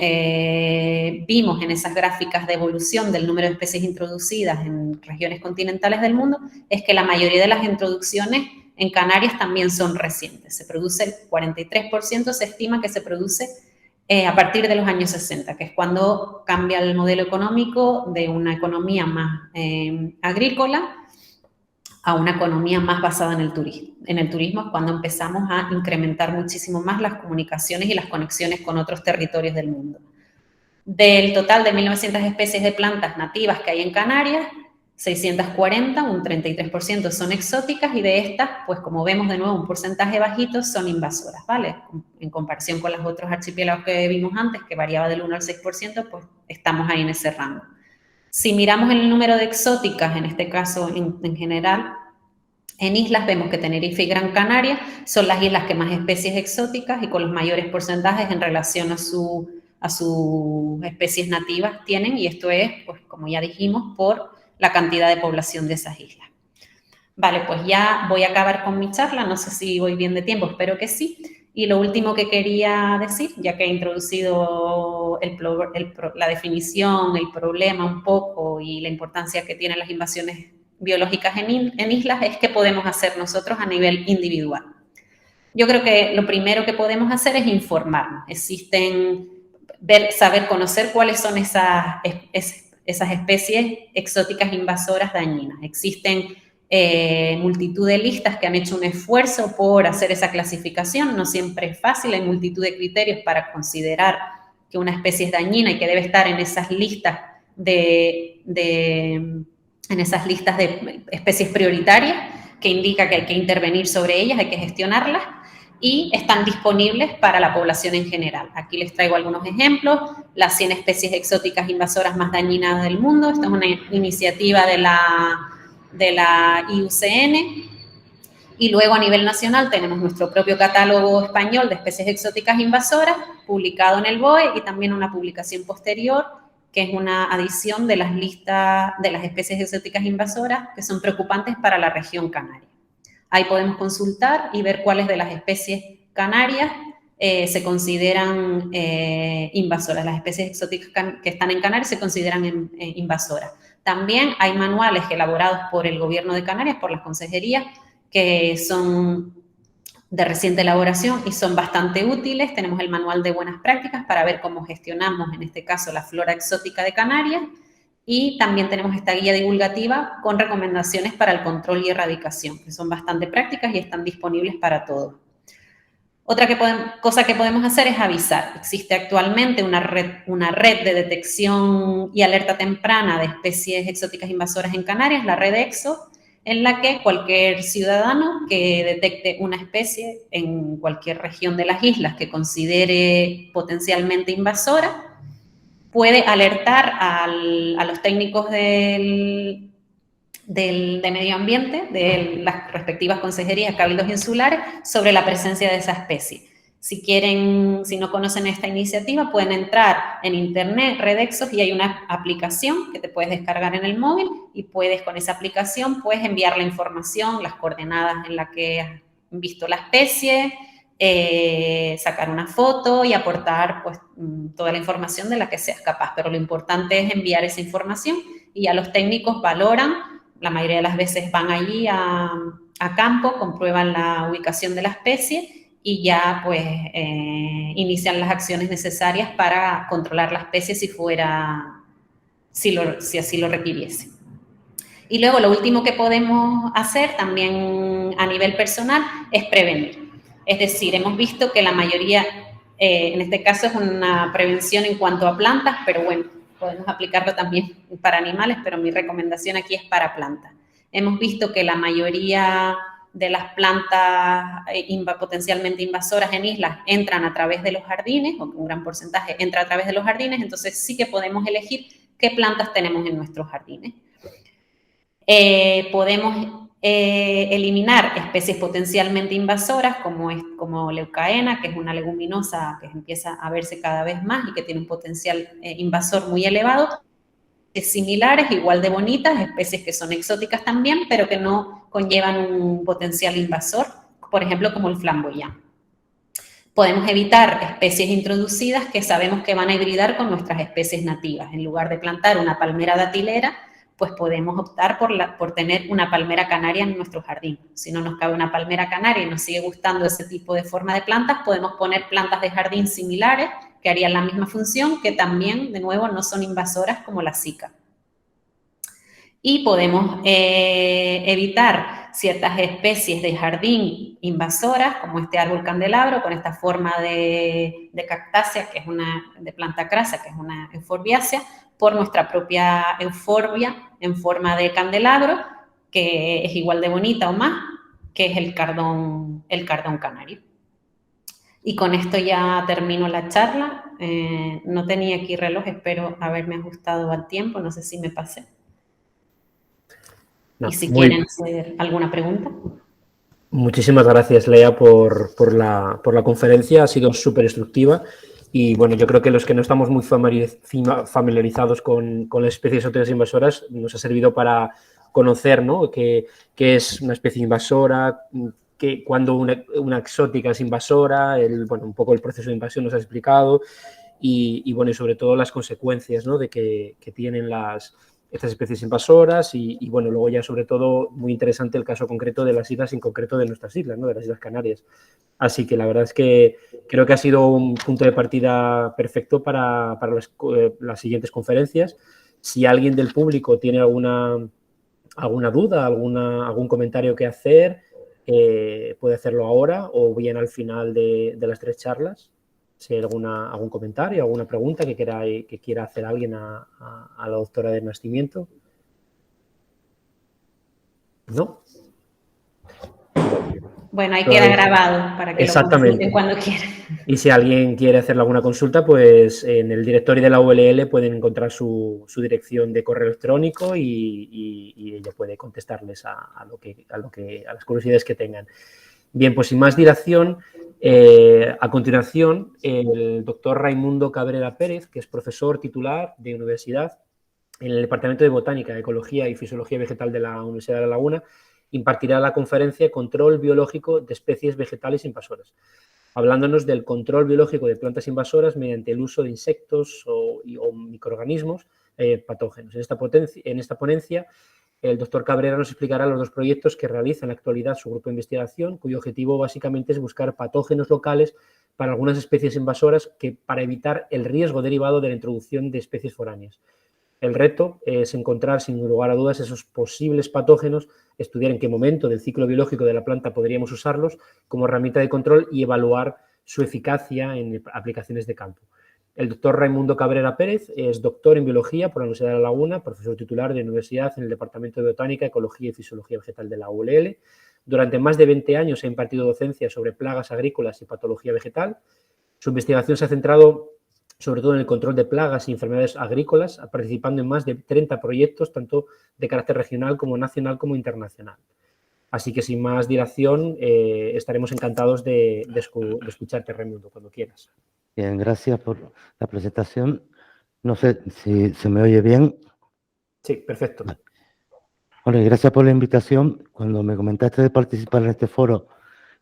vimos en esas gráficas de evolución del número de especies introducidas en regiones continentales del mundo es que la mayoría de las introducciones en Canarias también son recientes. Se produce el 43%, se estima que se produce a partir de los años 60, que es cuando cambia el modelo económico de una economía más agrícola a una economía más basada en el turismo. En el turismo es cuando empezamos a incrementar muchísimo más las comunicaciones y las conexiones con otros territorios del mundo. Del total de 1.900 especies de plantas nativas que hay en Canarias, 640, un 33% son exóticas, y de estas, pues como vemos de nuevo, un porcentaje bajito son invasoras, ¿vale? En comparación con los otros archipiélagos que vimos antes, que variaba del 1 al 6%, pues estamos ahí en ese rango. Si miramos el número de exóticas, en este caso en general, en islas vemos que Tenerife y Gran Canaria son las islas que más especies exóticas y con los mayores porcentajes en relación a sus especies nativas tienen, y esto es, pues como ya dijimos, por la cantidad de población de esas islas. Vale, pues ya voy a acabar con mi charla, no sé si voy bien de tiempo, espero que sí. Y lo último que quería decir, ya que he introducido la definición, el problema un poco y la importancia que tienen las invasiones biológicas en islas, es qué podemos hacer nosotros a nivel individual. Yo creo que lo primero que podemos hacer es informarnos. Saber conocer cuáles son esas especies exóticas invasoras dañinas. Existen multitud de listas que han hecho un esfuerzo por hacer esa clasificación. No siempre es fácil, hay multitud de criterios para considerar que una especie es dañina y que debe estar en esas listas de especies prioritarias, que indica que hay que intervenir sobre ellas, hay que gestionarlas, y están disponibles para la población en general. Aquí les traigo algunos ejemplos. Las 100 especies exóticas invasoras más dañinas del mundo. Esta es una iniciativa de la IUCN, y luego a nivel nacional tenemos nuestro propio catálogo español de especies exóticas invasoras, publicado en el BOE, y también una publicación posterior, que es una adición de las listas de las especies exóticas invasoras que son preocupantes para la región canaria. Ahí podemos consultar y ver cuáles de las especies canarias se consideran invasoras. Las especies exóticas que están en Canarias se consideran invasoras. También hay manuales elaborados por el Gobierno de Canarias, por las consejerías, que son de reciente elaboración y son bastante útiles. Tenemos el manual de buenas prácticas para ver cómo gestionamos, en este caso, la flora exótica de Canarias, y también tenemos esta guía divulgativa con recomendaciones para el control y erradicación, que son bastante prácticas y están disponibles para todos. Otra cosa que podemos hacer es avisar. Existe actualmente una red de detección y alerta temprana de especies exóticas invasoras en Canarias, la red EXO, en la que cualquier ciudadano que detecte una especie en cualquier región de las islas que considere potencialmente invasora puede alertar a los técnicos de medio ambiente, de las respectivas consejerías, cabildos insulares, sobre la presencia de esa especie. Si quieren, si no conocen esta iniciativa, pueden entrar en internet, Redexos, y hay una aplicación que te puedes descargar en el móvil y puedes con esa aplicación puedes enviar la información, las coordenadas en las que has visto la especie, sacar una foto y aportar pues toda la información de la que seas capaz. Pero lo importante es enviar esa información y ya los técnicos valoran, la mayoría de las veces van allí a campo, comprueban la ubicación de la especie y ya pues inician las acciones necesarias para controlar la especie si así lo requiriese. Y luego lo último que podemos hacer también a nivel personal es prevenir. Es decir, hemos visto que la mayoría, en este caso es una prevención en cuanto a plantas, pero bueno, podemos aplicarlo también para animales, pero mi recomendación aquí es para plantas. Hemos visto que la mayoría de las plantas potencialmente invasoras en islas entran a través de los jardines, o un gran porcentaje entra a través de los jardines, entonces sí que podemos elegir qué plantas tenemos en nuestros jardines. Podemos eliminar especies potencialmente invasoras como leucaena, que es una leguminosa que empieza a verse cada vez más y que tiene un potencial invasor muy elevado. Similares, igual de bonitas, especies que son exóticas también, pero que no conllevan un potencial invasor, por ejemplo, como el flamboyant. Podemos evitar especies introducidas que sabemos que van a hibridar con nuestras especies nativas. En lugar de plantar una palmera datilera, pues podemos optar por tener una palmera canaria en nuestro jardín. Si no nos cabe una palmera canaria y nos sigue gustando ese tipo de forma de plantas, podemos poner plantas de jardín similares que harían la misma función, que también, de nuevo, no son invasoras como la zika. Y podemos evitar ciertas especies de jardín invasoras, como este árbol candelabro, con esta forma de cactácea, que es de planta crasa, que es una euforbiácea, por nuestra propia euforbia en forma de candelabro, que es igual de bonita o más, que es el cardón canario. Y con esto ya termino la charla. No tenía aquí reloj, espero haberme ajustado al tiempo, no sé si me pasé. No, y si quieren hacer alguna pregunta. Muchísimas gracias, Lea, por la conferencia. Ha sido súper instructiva. Y bueno, yo creo que los que no estamos muy familiarizados con las especies exóticas invasoras nos ha servido para conocer, ¿no?, qué es una especie invasora, cuando una exótica es invasora, bueno, un poco el proceso de invasión nos ha explicado y bueno, y sobre todo las consecuencias, ¿no?, de que tienen estas especies invasoras y bueno, luego ya sobre todo muy interesante el caso concreto de las islas, en concreto de nuestras islas, ¿no?, de las Islas Canarias. Así que la verdad es que creo que ha sido un punto de partida perfecto para las siguientes conferencias. Si alguien del público tiene alguna duda, algún comentario que hacer, puede hacerlo ahora o bien al final de las 3 charlas. Si hay algún comentario, alguna pregunta que quiera hacer alguien a la doctora de Nacimiento. ¿No? Bueno, ahí queda grabado para que lo consulten cuando quieran. Y si alguien quiere hacerle alguna consulta, pues en el directorio de la ULL pueden encontrar su dirección de correo electrónico y ella puede contestarles a las curiosidades que tengan. Bien, pues sin más dilación, a continuación, el doctor Raimundo Cabrera Pérez, que es profesor titular de universidad en el Departamento de Botánica, Ecología y Fisiología Vegetal de la Universidad de La Laguna, impartirá la conferencia Control biológico de especies vegetales invasoras, hablándonos del control biológico de plantas invasoras mediante el uso de insectos o microorganismos patógenos. En esta ponencia, el doctor Cabrera nos explicará los 2 proyectos que realiza en la actualidad su grupo de investigación, cuyo objetivo básicamente es buscar patógenos locales para algunas especies invasoras para evitar el riesgo derivado de la introducción de especies foráneas. El reto es encontrar, sin lugar a dudas, esos posibles patógenos, estudiar en qué momento del ciclo biológico de la planta podríamos usarlos como herramienta de control y evaluar su eficacia en aplicaciones de campo. El doctor Raimundo Cabrera Pérez es doctor en Biología por la Universidad de La Laguna, profesor titular de universidad en el Departamento de Botánica, Ecología y Fisiología Vegetal de la ULL. Durante más de 20 años ha impartido docencia sobre plagas agrícolas y patología vegetal. Su investigación se ha centrado sobre todo en el control de plagas y enfermedades agrícolas, participando en más de 30 proyectos, tanto de carácter regional como nacional como internacional. Así que sin más dilación, estaremos encantados de escucharte, Raimundo, cuando quieras. Bien, gracias por la presentación. No sé si se me oye bien. Sí, perfecto. Vale. Bueno, y gracias por la invitación. Cuando me comentaste de participar en este foro,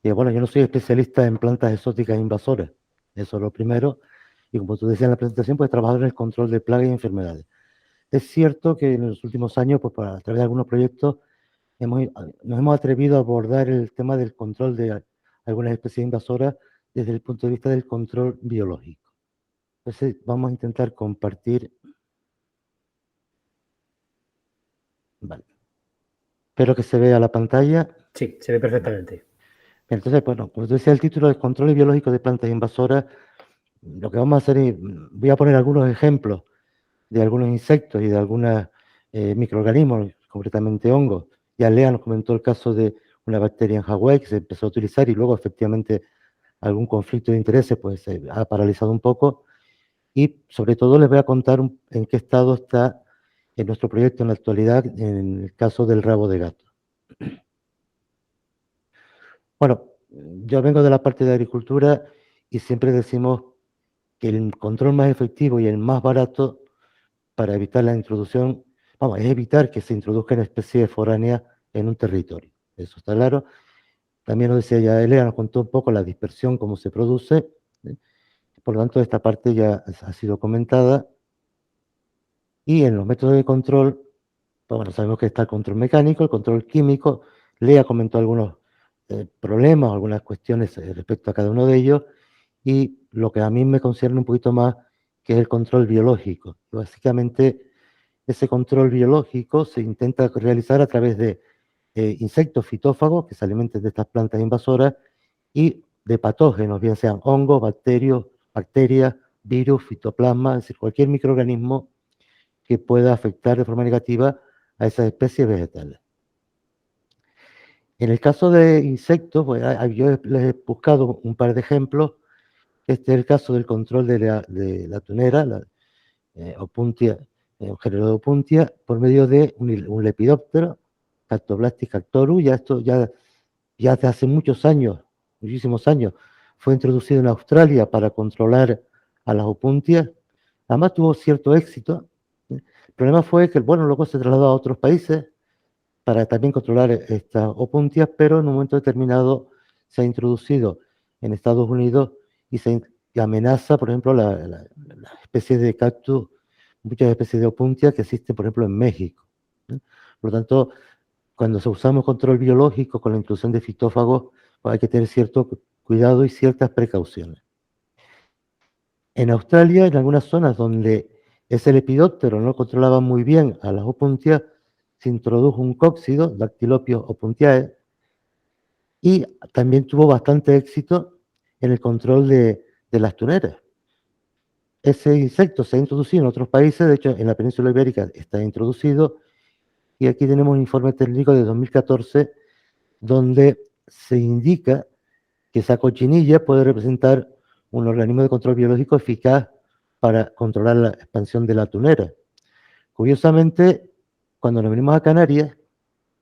bueno, yo no soy especialista en plantas exóticas invasoras, eso es lo primero. Y como tú decías en la presentación, pues he trabajado en el control de plagas y enfermedades. Es cierto que en los últimos años, pues a través de algunos proyectos, nos hemos atrevido a abordar el tema del control de algunas especies invasoras desde el punto de vista del control biológico. Entonces, vamos a intentar compartir. Vale. Espero que se vea la pantalla. Sí, se ve perfectamente. Entonces, bueno, como decía el título, de control biológico de plantas invasoras, lo que vamos a hacer es, voy a poner algunos ejemplos de algunos insectos y de algunos microorganismos, concretamente hongos. Ya Lea nos comentó el caso de una bacteria en Hawái que se empezó a utilizar y luego efectivamente algún conflicto de intereses pues se ha paralizado un poco. Y sobre todo les voy a contar en qué estado está en nuestro proyecto en la actualidad en el caso del rabo de gato. Bueno, yo vengo de la parte de agricultura y siempre decimos que el control más efectivo y el más barato para evitar la introducción, es evitar que se introduzcan especies foráneas en un territorio. Eso está claro. También nos decía ya Elena, nos contó un poco la dispersión, cómo se produce. Por lo tanto, esta parte ya ha sido comentada. Y en los métodos de control, pues bueno, sabemos que está el control mecánico, el control químico. Lea comentó algunos problemas, algunas cuestiones respecto a cada uno de ellos. Y lo que a mí me concierne un poquito más, que es el control biológico. Básicamente, ese control biológico se intenta realizar a través de insectos fitófagos que se alimentan de estas plantas invasoras y de patógenos, bien sean hongos, bacterias, virus, fitoplasma, es decir, cualquier microorganismo que pueda afectar de forma negativa a esas especies vegetales. En el caso de insectos, pues, yo les he buscado un par de ejemplos. Este es el caso del control de la tunera, Opuntia, un género de Opuntia, por medio de un lepidóptero, Cactoblastis cactorus. Esto ya desde hace muchos años, muchísimos años, fue introducido en Australia para controlar a las Opuntias. Además tuvo cierto éxito. El problema fue que, bueno, luego se trasladó a otros países para también controlar estas Opuntias, pero en un momento determinado se ha introducido en Estados Unidos y amenaza, por ejemplo, las especies de cactus, muchas especies de Opuntia que existen, por ejemplo, en México. Por lo tanto, cuando usamos control biológico con la inclusión de fitófagos, pues hay que tener cierto cuidado y ciertas precauciones. En Australia, en algunas zonas donde ese lepidóptero no controlaba muy bien a las Opuntias, se introdujo un cóccido, Dactylopio opuntiae, y también tuvo bastante éxito en el control de las tuneras. Ese insecto se ha introducido en otros países, de hecho en la península ibérica está introducido, y aquí tenemos un informe técnico de 2014 donde se indica que esa cochinilla puede representar un organismo de control biológico eficaz para controlar la expansión de la tunera. Curiosamente, cuando nos venimos a Canarias,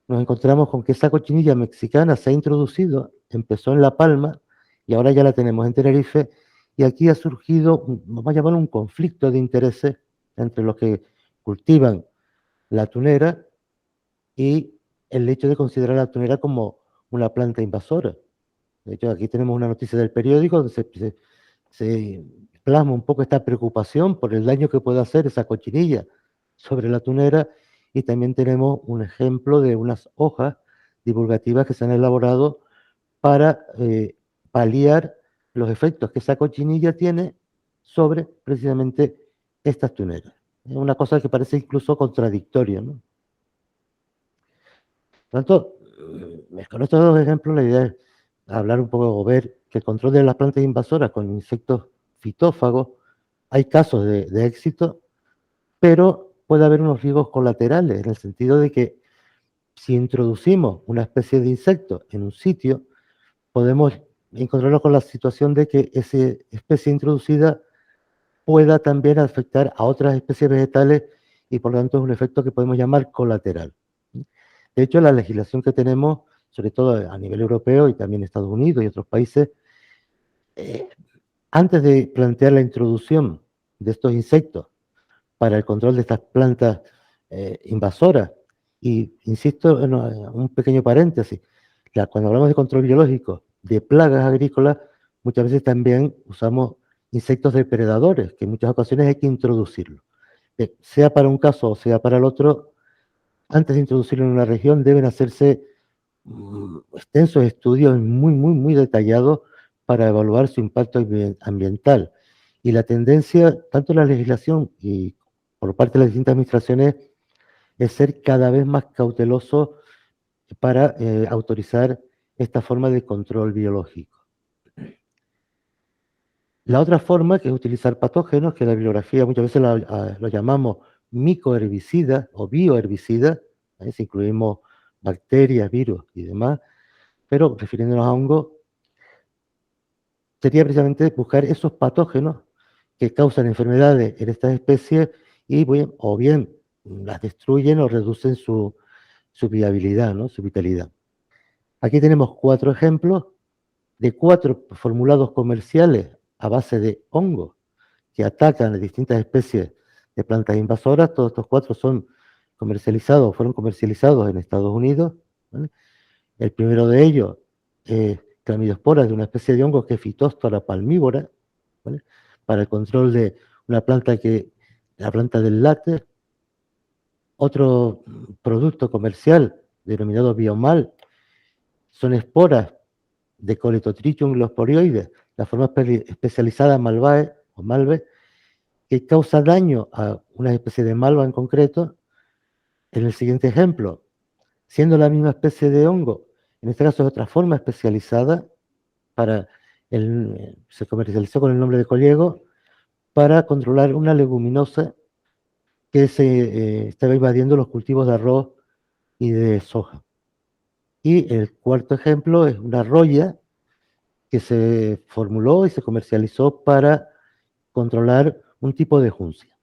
nos encontramos con que esa cochinilla mexicana se ha introducido, empezó en La Palma y ahora ya la tenemos en Tenerife, y aquí ha surgido, vamos a llamarlo un conflicto de intereses entre los que cultivan la tunera y el hecho de considerar la tunera como una planta invasora. De hecho, aquí tenemos una noticia del periódico donde se plasma un poco esta preocupación por el daño que puede hacer esa cochinilla sobre la tunera, y también tenemos un ejemplo de unas hojas divulgativas que se han elaborado para paliar los efectos que esa cochinilla tiene sobre precisamente estas tuneras. Es una cosa que parece incluso contradictoria, ¿no? Por tanto, con estos dos ejemplos la idea es hablar un poco o ver que el control de las plantas invasoras con insectos fitófagos, hay casos de éxito, pero puede haber unos riesgos colaterales en el sentido de que si introducimos una especie de insecto en un sitio, podemos encontrarnos con la situación de que esa especie introducida pueda también afectar a otras especies vegetales y por lo tanto es un efecto que podemos llamar colateral. De hecho, la legislación que tenemos sobre todo a nivel europeo y también Estados Unidos y otros países, antes de plantear la introducción de estos insectos para el control de estas plantas invasoras, y insisto en un pequeño paréntesis, cuando hablamos de control biológico de plagas agrícolas, muchas veces también usamos insectos depredadores, que en muchas ocasiones hay que introducirlos. Sea para un caso o sea para el otro, antes de introducirlo en una región deben hacerse extensos estudios muy detallados para evaluar su impacto ambiental. Y la tendencia, tanto en la legislación y por parte de las distintas administraciones, es ser cada vez más cauteloso para autorizar esta forma de control biológico. La otra forma, que es utilizar patógenos, que la bibliografía muchas veces lo llamamos micoherbicidas o bioherbicidas, si incluimos bacterias, virus y demás, pero refiriéndonos a hongos, sería precisamente buscar esos patógenos que causan enfermedades en estas especies y o bien las destruyen o reducen su viabilidad, ¿no? Su vitalidad. Aquí tenemos 4 ejemplos de 4 formulados comerciales a base de hongos que atacan a distintas especies de plantas invasoras. Todos estos 4 fueron comercializados en Estados Unidos, ¿vale? El primero de ellos es Clamidosporas, de una especie de hongo que es Phytophthora palmívora, ¿vale? Para el control de una planta la planta del látex. Otro producto comercial denominado Biomal son esporas de Coletotrichum glosporioides, la forma especializada Malvae o Malve, que causa daño a una especie de malva en concreto. En el siguiente ejemplo, siendo la misma especie de hongo, en este caso es otra forma especializada, se comercializó con el nombre de Colliego, para controlar una leguminosa que se estaba invadiendo los cultivos de arroz y de soja. Y el cuarto ejemplo es una roya que se formuló y se comercializó para controlar un tipo de juncia.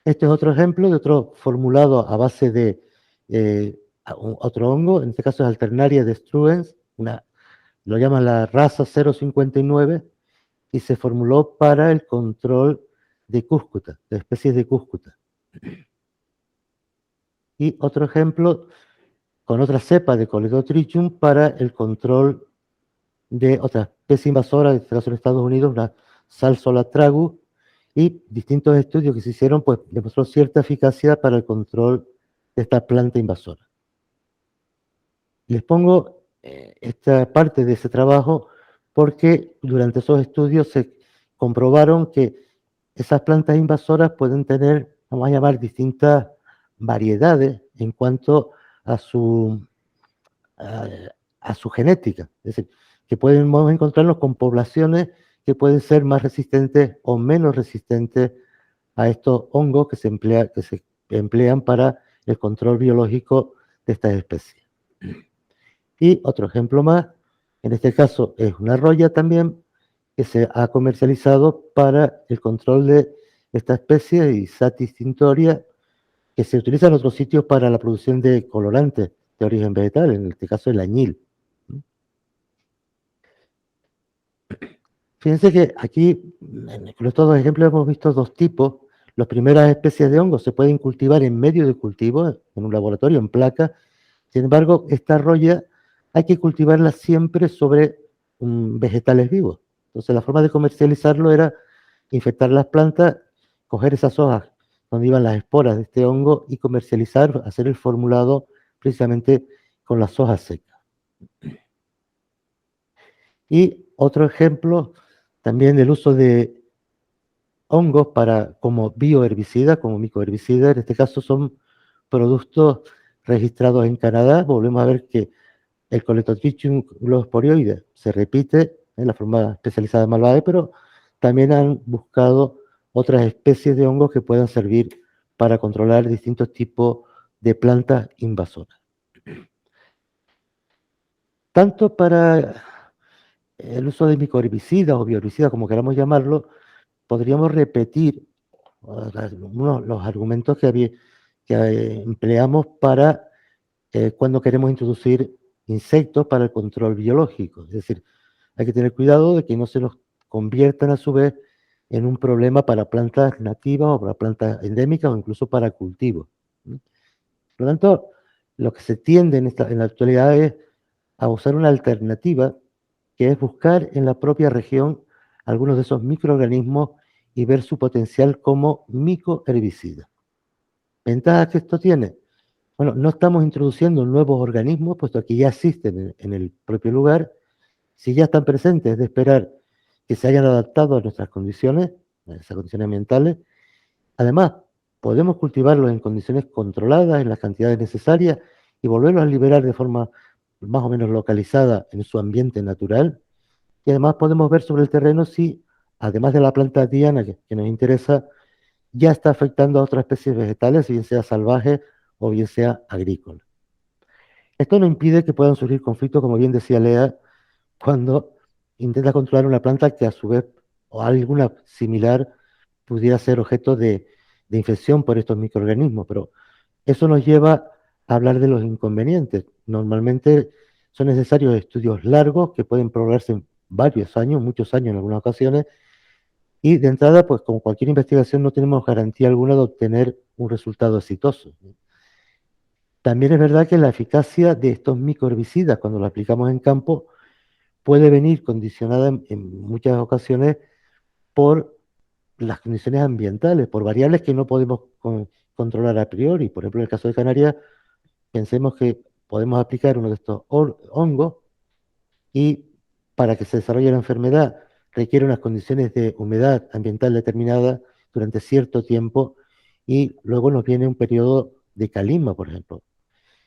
Este es otro ejemplo de otro formulado a base de otro hongo, en este caso es Alternaria destruens, lo llaman la raza 059, y se formuló para el control de cúscuta, de especies de cúscuta. Y otro ejemplo con otra cepa de Coletotrichum para el control de otra especie invasora, en este caso en Estados Unidos, una Salsola tragus, y distintos estudios que se hicieron pues demostró cierta eficacia para el control de esta planta invasora. Les pongo esta parte de ese trabajo porque durante esos estudios se comprobaron que esas plantas invasoras pueden tener, vamos a llamar, distintas variedades en cuanto a su genética. Es decir, que podemos encontrarnos con poblaciones que pueden ser más resistentes o menos resistentes a estos hongos que se emplean para el control biológico de estas especies. Y otro ejemplo más, en este caso es una roya también, que se ha comercializado para el control de esta especie, Isatis tintoria, que se utiliza en otros sitios para la producción de colorantes de origen vegetal, en este caso el añil. Fíjense que aquí, en estos dos ejemplos, hemos visto 2 tipos. Las primeras especies de hongos se pueden cultivar en medio de cultivo, en un laboratorio, en placa. Sin embargo, esta roya hay que cultivarla siempre sobre vegetales vivos. Entonces, la forma de comercializarlo era infectar las plantas, coger esas hojas donde iban las esporas de este hongo y comercializar, hacer el formulado precisamente con las hojas secas. Y otro ejemplo también del uso de hongos como bioherbicida, como micoherbicida, en este caso son productos registrados en Canadá. Volvemos a ver que el Coletotrichum glosporioides se repite en la forma especializada de Malvae, pero también han buscado otras especies de hongos que puedan servir para controlar distintos tipos de plantas invasoras. Tanto para el uso de micoherbicidas o bioherbicidas, como queramos llamarlo, podríamos repetir los argumentos que empleamos para cuando queremos introducir insectos para el control biológico. Es decir, hay que tener cuidado de que no se nos conviertan a su vez en un problema para plantas nativas o para plantas endémicas o incluso para cultivos. Por lo tanto, lo que se tiende en la actualidad es a usar una alternativa, que es buscar en la propia región algunos de esos microorganismos y ver su potencial como micoherbicida. ¿Ventajas que esto tiene? Bueno, no estamos introduciendo nuevos organismos, puesto que ya existen en el propio lugar. Si ya están presentes, es de esperar que se hayan adaptado a nuestras condiciones, a esas condiciones ambientales. Además, podemos cultivarlos en condiciones controladas, en las cantidades necesarias, y volverlos a liberar de forma más o menos localizada en su ambiente natural. Y además podemos ver sobre el terreno si, además de la planta diana que nos interesa, ya está afectando a otras especies vegetales, bien sea salvaje o bien sea agrícola. Esto no impide que puedan surgir conflictos, como bien decía Lea, cuando intenta controlar una planta que a su vez, o alguna similar, pudiera ser objeto de infección por estos microorganismos, pero eso nos lleva a hablar de los inconvenientes. Normalmente son necesarios estudios largos que pueden prolongarse en varios años, muchos años en algunas ocasiones, y de entrada, pues como cualquier investigación, no tenemos garantía alguna de obtener un resultado exitoso. También es verdad que la eficacia de estos microherbicidas, cuando lo aplicamos en campo, puede venir condicionada en muchas ocasiones por las condiciones ambientales, por variables que no podemos controlar a priori. Por ejemplo, en el caso de Canarias, pensemos que podemos aplicar uno de estos hongos y para que se desarrolle la enfermedad requiere unas condiciones de humedad ambiental determinadas durante cierto tiempo y luego nos viene un periodo de calima, por ejemplo.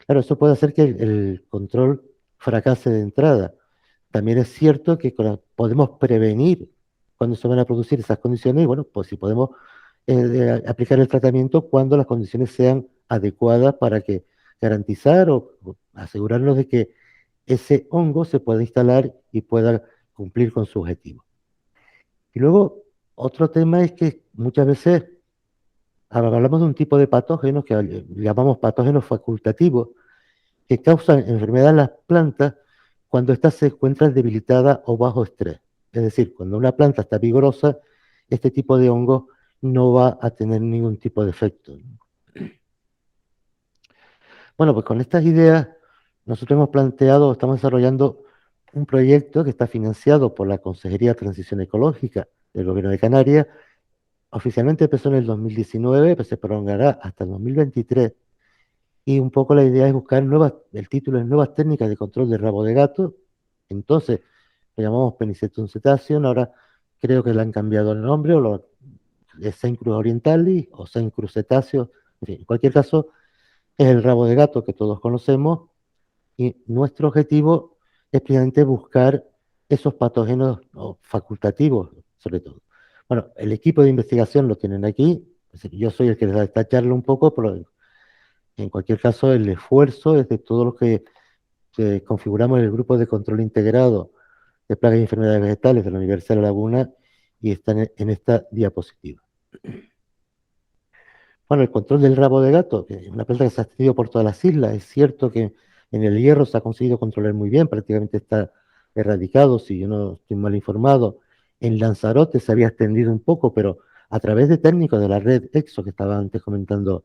Claro, eso puede hacer que el control fracase de entrada. También es cierto que podemos prevenir cuando se van a producir esas condiciones y bueno, pues si podemos aplicar el tratamiento cuando las condiciones sean adecuadas para que garantizar o asegurarnos de que ese hongo se pueda instalar y pueda cumplir con su objetivo. Y luego, otro tema es que muchas veces hablamos de un tipo de patógenos que llamamos patógenos facultativos, que causan enfermedad en las plantas cuando ésta se encuentra debilitada o bajo estrés. Es decir, cuando una planta está vigorosa, este tipo de hongo no va a tener ningún tipo de efecto. Bueno, pues con estas ideas nosotros hemos planteado, estamos desarrollando un proyecto que está financiado por la Consejería de Transición Ecológica del Gobierno de Canarias. Oficialmente empezó en el 2019, pero se prolongará hasta el 2023. Y un poco la idea es buscar el título es Nuevas técnicas de control del rabo de gato. Entonces, lo llamamos Penicetum cetaceum, ahora creo que le han cambiado el nombre, es Cenchrus orientalis o Cenchrus cetaceus. En fin, en cualquier caso, es el rabo de gato que todos conocemos y nuestro objetivo es precisamente buscar esos patógenos facultativos, sobre todo. Bueno, el equipo de investigación lo tienen aquí, es decir, yo soy el que les da esta charla un poco, pero en cualquier caso el esfuerzo es de todos los que configuramos el grupo de control integrado de plagas y enfermedades vegetales de la Universidad de La Laguna y están en esta diapositiva. Bueno, el control del rabo de gato, que es una planta que se ha extendido por todas las islas. Es cierto que en el Hierro se ha conseguido controlar muy bien, prácticamente está erradicado, si yo no estoy mal informado. En Lanzarote se había extendido un poco, pero a través de técnicos de la red EXO, que estaba antes comentando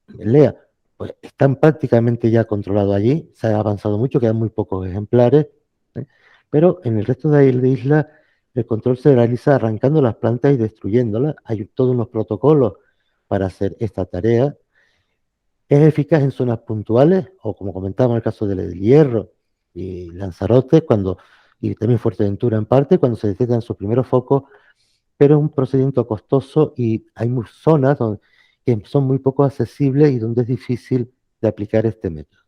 Lea, pues están prácticamente ya controlados allí. Se ha avanzado mucho, quedan muy pocos ejemplares, ¿eh? Pero en el resto de la isla el control se realiza arrancando las plantas y destruyéndolas. Hay todos unos protocolos para hacer esta tarea. Es eficaz en zonas puntuales, o como comentábamos en el caso del Hierro y Lanzarote, y también Fuerteventura en parte, cuando se detectan sus primeros focos, pero es un procedimiento costoso y hay zonas que son muy poco accesibles y donde es difícil de aplicar este método.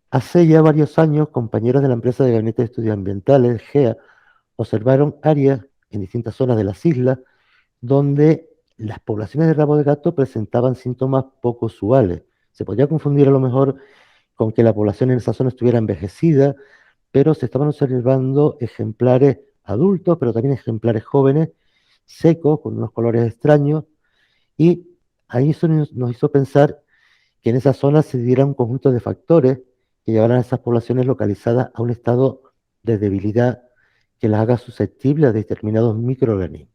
Hace ya varios años, compañeros de la empresa de Gabinete de Estudios Ambientales, GEA, observaron áreas en distintas zonas de las islas donde las poblaciones de rabo de gato presentaban síntomas poco usuales. Se podría confundir a lo mejor con que la población en esa zona estuviera envejecida, pero se estaban observando ejemplares adultos, pero también ejemplares jóvenes, secos, con unos colores extraños, y ahí eso nos hizo pensar que en esa zona se diera un conjunto de factores que llevaran a esas poblaciones localizadas a un estado de debilidad que las haga susceptibles a determinados microorganismos.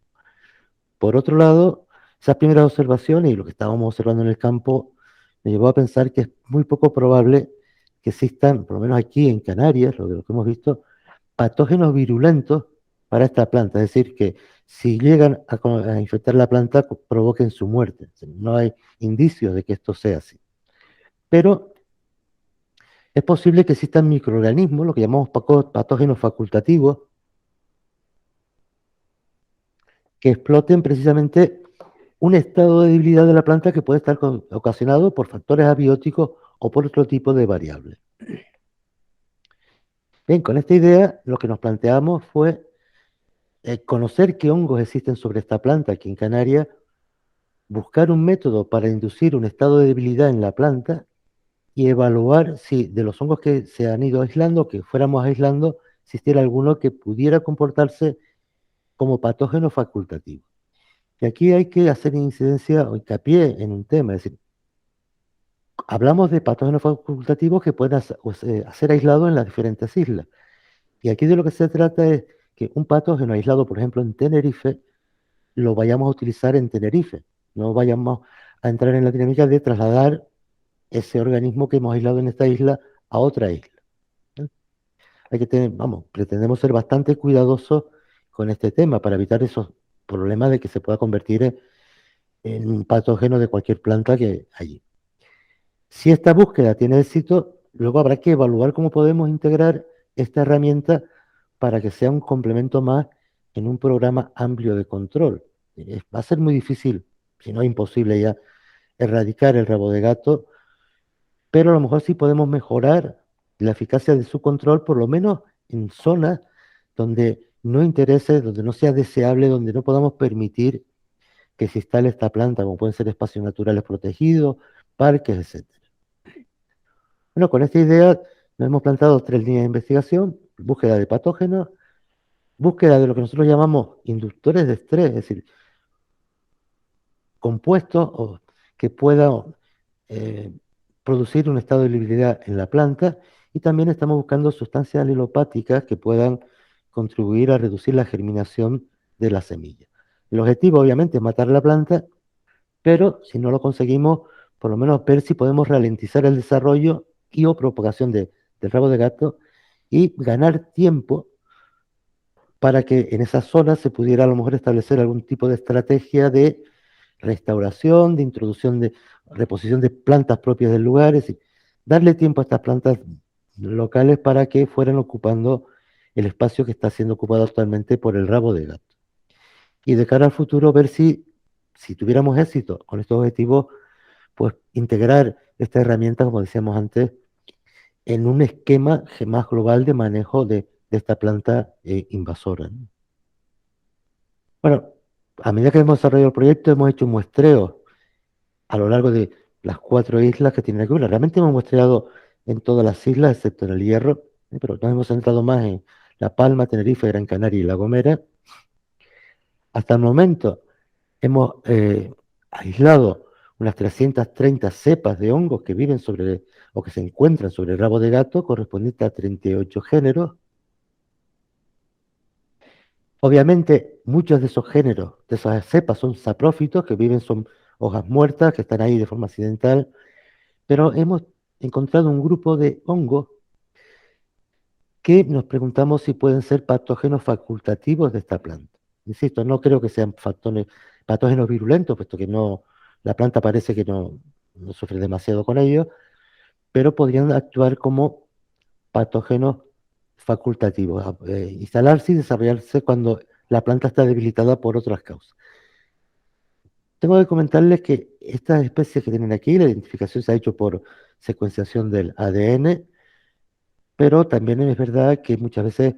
Por otro lado, esas primeras observaciones y lo que estábamos observando en el campo me llevó a pensar que es muy poco probable que existan, por lo menos aquí en Canarias, lo que hemos visto, patógenos virulentos para esta planta. Es decir, que si llegan a infectar la planta, provoquen su muerte. No hay indicios de que esto sea así. Pero es posible que existan microorganismos, lo que llamamos patógenos facultativos, que exploten precisamente un estado de debilidad de la planta que puede estar ocasionado por factores abióticos o por otro tipo de variables. Bien, con esta idea lo que nos planteamos fue conocer qué hongos existen sobre esta planta aquí en Canarias, buscar un método para inducir un estado de debilidad en la planta y evaluar si de los hongos que se han ido aislando, que fuéramos aislando, existiera alguno que pudiera comportarse como patógeno facultativo. Y aquí hay que hacer incidencia o hincapié en un tema, es decir, hablamos de patógenos facultativos que pueden ser aislados en las diferentes islas. Y aquí de lo que se trata es que un patógeno aislado, por ejemplo, en Tenerife, lo vayamos a utilizar en Tenerife. No vayamos a entrar en la dinámica de trasladar ese organismo que hemos aislado en esta isla a otra isla. Hay que tener, pretendemos ser bastante cuidadosos con este tema para evitar esos problemas de que se pueda convertir en un patógeno de cualquier planta que allí. Si esta búsqueda tiene éxito, luego habrá que evaluar cómo podemos integrar esta herramienta para que sea un complemento más en un programa amplio de control. Va a ser muy difícil, si no imposible ya, erradicar el rabo de gato, pero a lo mejor sí podemos mejorar la eficacia de su control, por lo menos en zonas donde no interese, donde no sea deseable, donde no podamos permitir que se instale esta planta, como pueden ser espacios naturales protegidos, parques, etc. Bueno, con esta idea nos hemos plantado 3 líneas de investigación: búsqueda de patógenos, búsqueda de lo que nosotros llamamos inductores de estrés, es decir, compuestos que puedan producir un estado de debilidad en la planta, y también estamos buscando sustancias alelopáticas que puedan contribuir a reducir la germinación de la semilla. El objetivo, obviamente, es matar la planta, pero si no lo conseguimos, por lo menos ver si podemos ralentizar el desarrollo y o propagación del rabo de gato y ganar tiempo para que en esa zona se pudiera a lo mejor establecer algún tipo de estrategia de restauración, de introducción de reposición de plantas propias del lugar, es decir, darle tiempo a estas plantas locales para que fueran ocupando el espacio que está siendo ocupado actualmente por el rabo de gato. Y de cara al futuro ver si tuviéramos éxito con estos objetivos, pues integrar esta herramienta, como decíamos antes, en un esquema más global de manejo de esta planta invasora, ¿no? Bueno, a medida que hemos desarrollado el proyecto, hemos hecho un muestreo a lo largo de las 4 islas que tienen aquí. Realmente hemos muestreado en todas las islas, excepto en el Hierro, pero nos hemos centrado más en La Palma, Tenerife, Gran Canaria y La Gomera. Hasta el momento hemos aislado unas 330 cepas de hongos que viven sobre o que se encuentran sobre el rabo de gato, correspondiente a 38 géneros. Obviamente, muchos de esos géneros, de esas cepas, son saprófitos, que viven, son hojas muertas, que están ahí de forma accidental, pero hemos encontrado un grupo de hongos que nos preguntamos si pueden ser patógenos facultativos de esta planta. Insisto, no creo que sean patógenos virulentos, puesto que la planta parece que no sufre demasiado con ellos, pero podrían actuar como patógenos facultativos, instalarse y desarrollarse cuando la planta está debilitada por otras causas. Tengo que comentarles que estas especies que tienen aquí, la identificación se ha hecho por secuenciación del ADN, pero también es verdad que muchas veces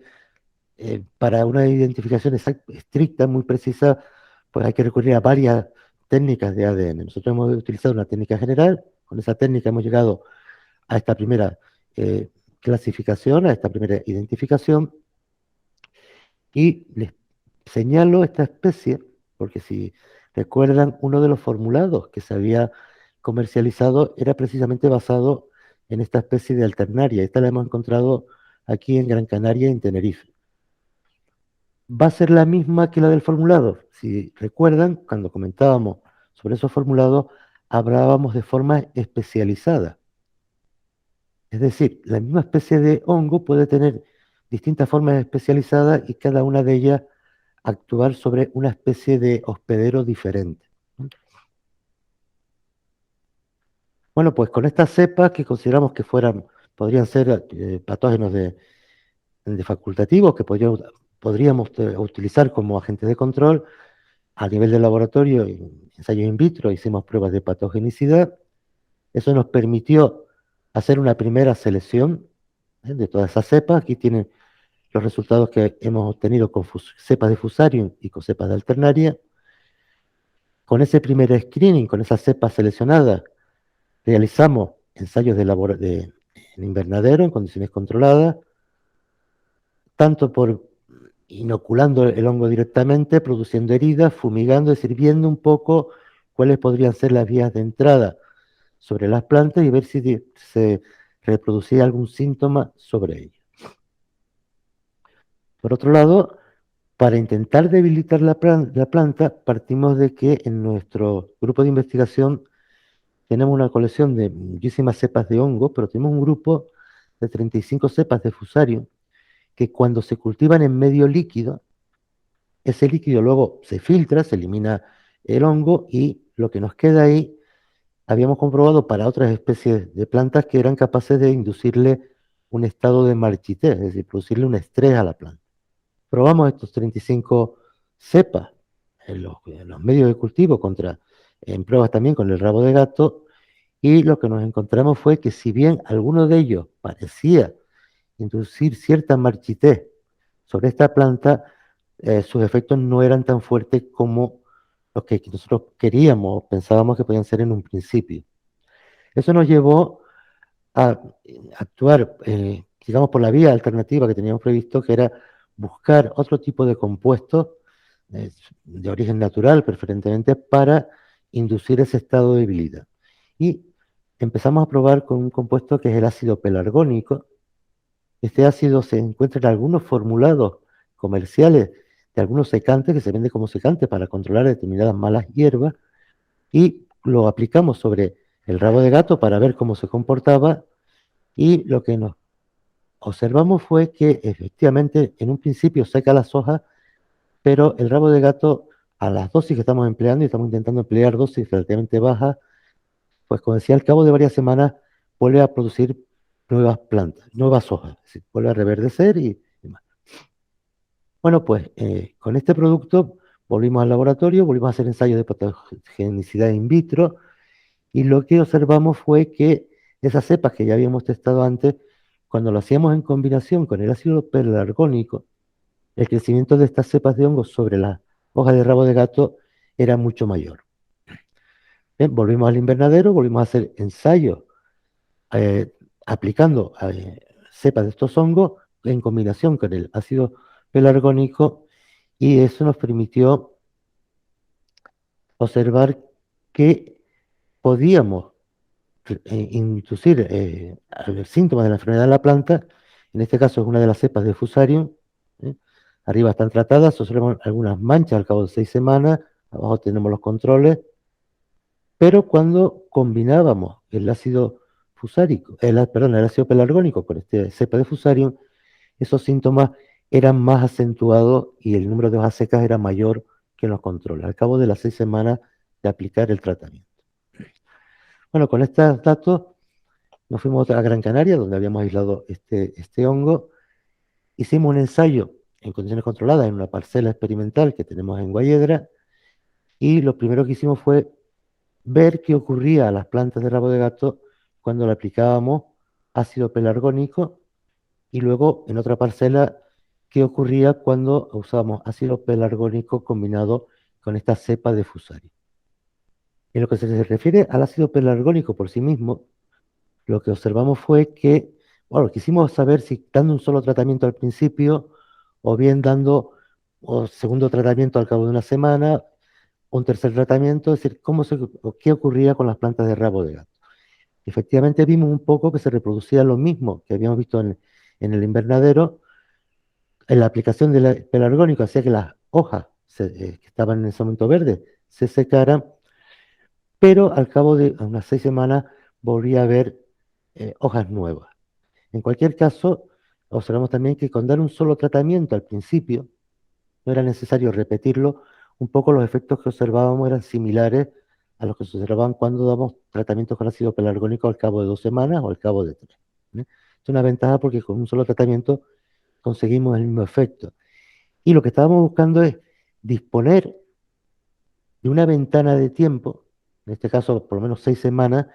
para una identificación estricta, muy precisa, pues hay que recurrir a varias técnicas de ADN. Nosotros hemos utilizado una técnica general, con esa técnica hemos llegado a esta primera clasificación, a esta primera identificación, y les señalo esta especie, porque si recuerdan, uno de los formulados que se había comercializado era precisamente basado en esta especie de alternaria. Esta la hemos encontrado aquí en Gran Canaria, en Tenerife. Va a ser la misma que la del formulado. Si recuerdan, cuando comentábamos sobre esos formulados, hablábamos de forma especializada. Es decir, la misma especie de hongo puede tener distintas formas especializadas y cada una de ellas actuar sobre una especie de hospedero diferente. Bueno, pues con estas cepas que consideramos que podrían ser patógenos de facultativos que podríamos utilizar como agentes de control, a nivel de laboratorio, en ensayos in vitro, hicimos pruebas de patogenicidad. Eso nos permitió hacer una primera selección de todas esas cepas. Aquí tienen los resultados que hemos obtenido con cepas de Fusarium y con cepas de Alternaria. Con ese primer screening, con esas cepas seleccionadas, realizamos ensayos en invernadero, en condiciones controladas, tanto por inoculando el hongo directamente, produciendo heridas, fumigando, es decir, viendo un poco cuáles podrían ser las vías de entrada sobre las plantas y ver si se reproducía algún síntoma sobre ellas. Por otro lado, para intentar debilitar la planta, partimos de que en nuestro grupo de investigación tenemos una colección de muchísimas cepas de hongo, pero tenemos un grupo de 35 cepas de Fusarium que cuando se cultivan en medio líquido, ese líquido luego se filtra, se elimina el hongo y lo que nos queda ahí, habíamos comprobado para otras especies de plantas que eran capaces de inducirle un estado de marchitez, es decir, producirle un estrés a la planta. Probamos estos 35 cepas en los medios de cultivo en pruebas también con el rabo de gato, y lo que nos encontramos fue que si bien alguno de ellos parecía inducir cierta marchitez sobre esta planta, sus efectos no eran tan fuertes como los que nosotros queríamos o pensábamos que podían ser en un principio. Eso nos llevó a actuar, digamos, por la vía alternativa que teníamos previsto, que era buscar otro tipo de compuestos de origen natural, preferentemente, para inducir ese estado de debilidad. Y empezamos a probar con un compuesto que es el ácido pelargónico. Este ácido se encuentra en algunos formulados comerciales de algunos secantes que se venden como secantes para controlar determinadas malas hierbas, y lo aplicamos sobre el rabo de gato para ver cómo se comportaba, y lo que nos observamos fue que efectivamente en un principio seca las hojas, pero el rabo de gato, a las dosis que estamos empleando, y estamos intentando emplear dosis relativamente bajas, pues como decía, al cabo de varias semanas vuelve a producir nuevas plantas, nuevas hojas, es decir, vuelve a reverdecer y demás. Bueno, pues con este producto volvimos al laboratorio, volvimos a hacer ensayos de patogenicidad in vitro, y lo que observamos fue que esas cepas que ya habíamos testado antes, cuando lo hacíamos en combinación con el ácido pelargónico, el crecimiento de estas cepas de hongos sobre las hojas de rabo de gato era mucho mayor. Bien, volvimos al invernadero, volvimos a hacer ensayos aplicando cepas de estos hongos en combinación con el ácido pelargónico, y eso nos permitió observar que podíamos inducir síntomas de la enfermedad de la planta. En este caso es una de las cepas de Fusarium. Arriba están tratadas, observamos algunas manchas al cabo de 6 semanas, abajo tenemos los controles, pero cuando combinábamos el ácido fusárico, el ácido pelargónico con esta cepa de Fusarium, esos síntomas eran más acentuados y el número de hojas secas era mayor que en los controles, al cabo de las 6 semanas de aplicar el tratamiento. Bueno, con estos datos nos fuimos a Gran Canaria, donde habíamos aislado este hongo. Hicimos un ensayo en condiciones controladas en una parcela experimental que tenemos en Guayedra, y lo primero que hicimos fue ver qué ocurría a las plantas de rabo de gato cuando le aplicábamos ácido pelargónico, y luego en otra parcela qué ocurría cuando usábamos ácido pelargónico combinado con esta cepa de Fusarium. En lo que se refiere al ácido pelargónico por sí mismo, lo que observamos fue que, bueno, quisimos saber si dando un solo tratamiento al principio, o bien dando segundo tratamiento al cabo de una semana, un tercer tratamiento, es decir, qué ocurría con las plantas de rabo de gato. Efectivamente vimos un poco que se reproducía lo mismo que habíamos visto en el invernadero. En la aplicación del pelargónico hacía que las hojas que estaban en ese momento verdes se secaran, pero al cabo de unas 6 semanas volvía a haber hojas nuevas. En cualquier caso, observamos también que con dar un solo tratamiento al principio, no era necesario repetirlo, un poco los efectos que observábamos eran similares a los que se observaban cuando damos tratamientos con ácido pelargónico al cabo de 2 semanas o al cabo de 3. Es una ventaja porque con un solo tratamiento conseguimos el mismo efecto. Y lo que estábamos buscando es disponer de una ventana de tiempo, en este caso por lo menos 6 semanas,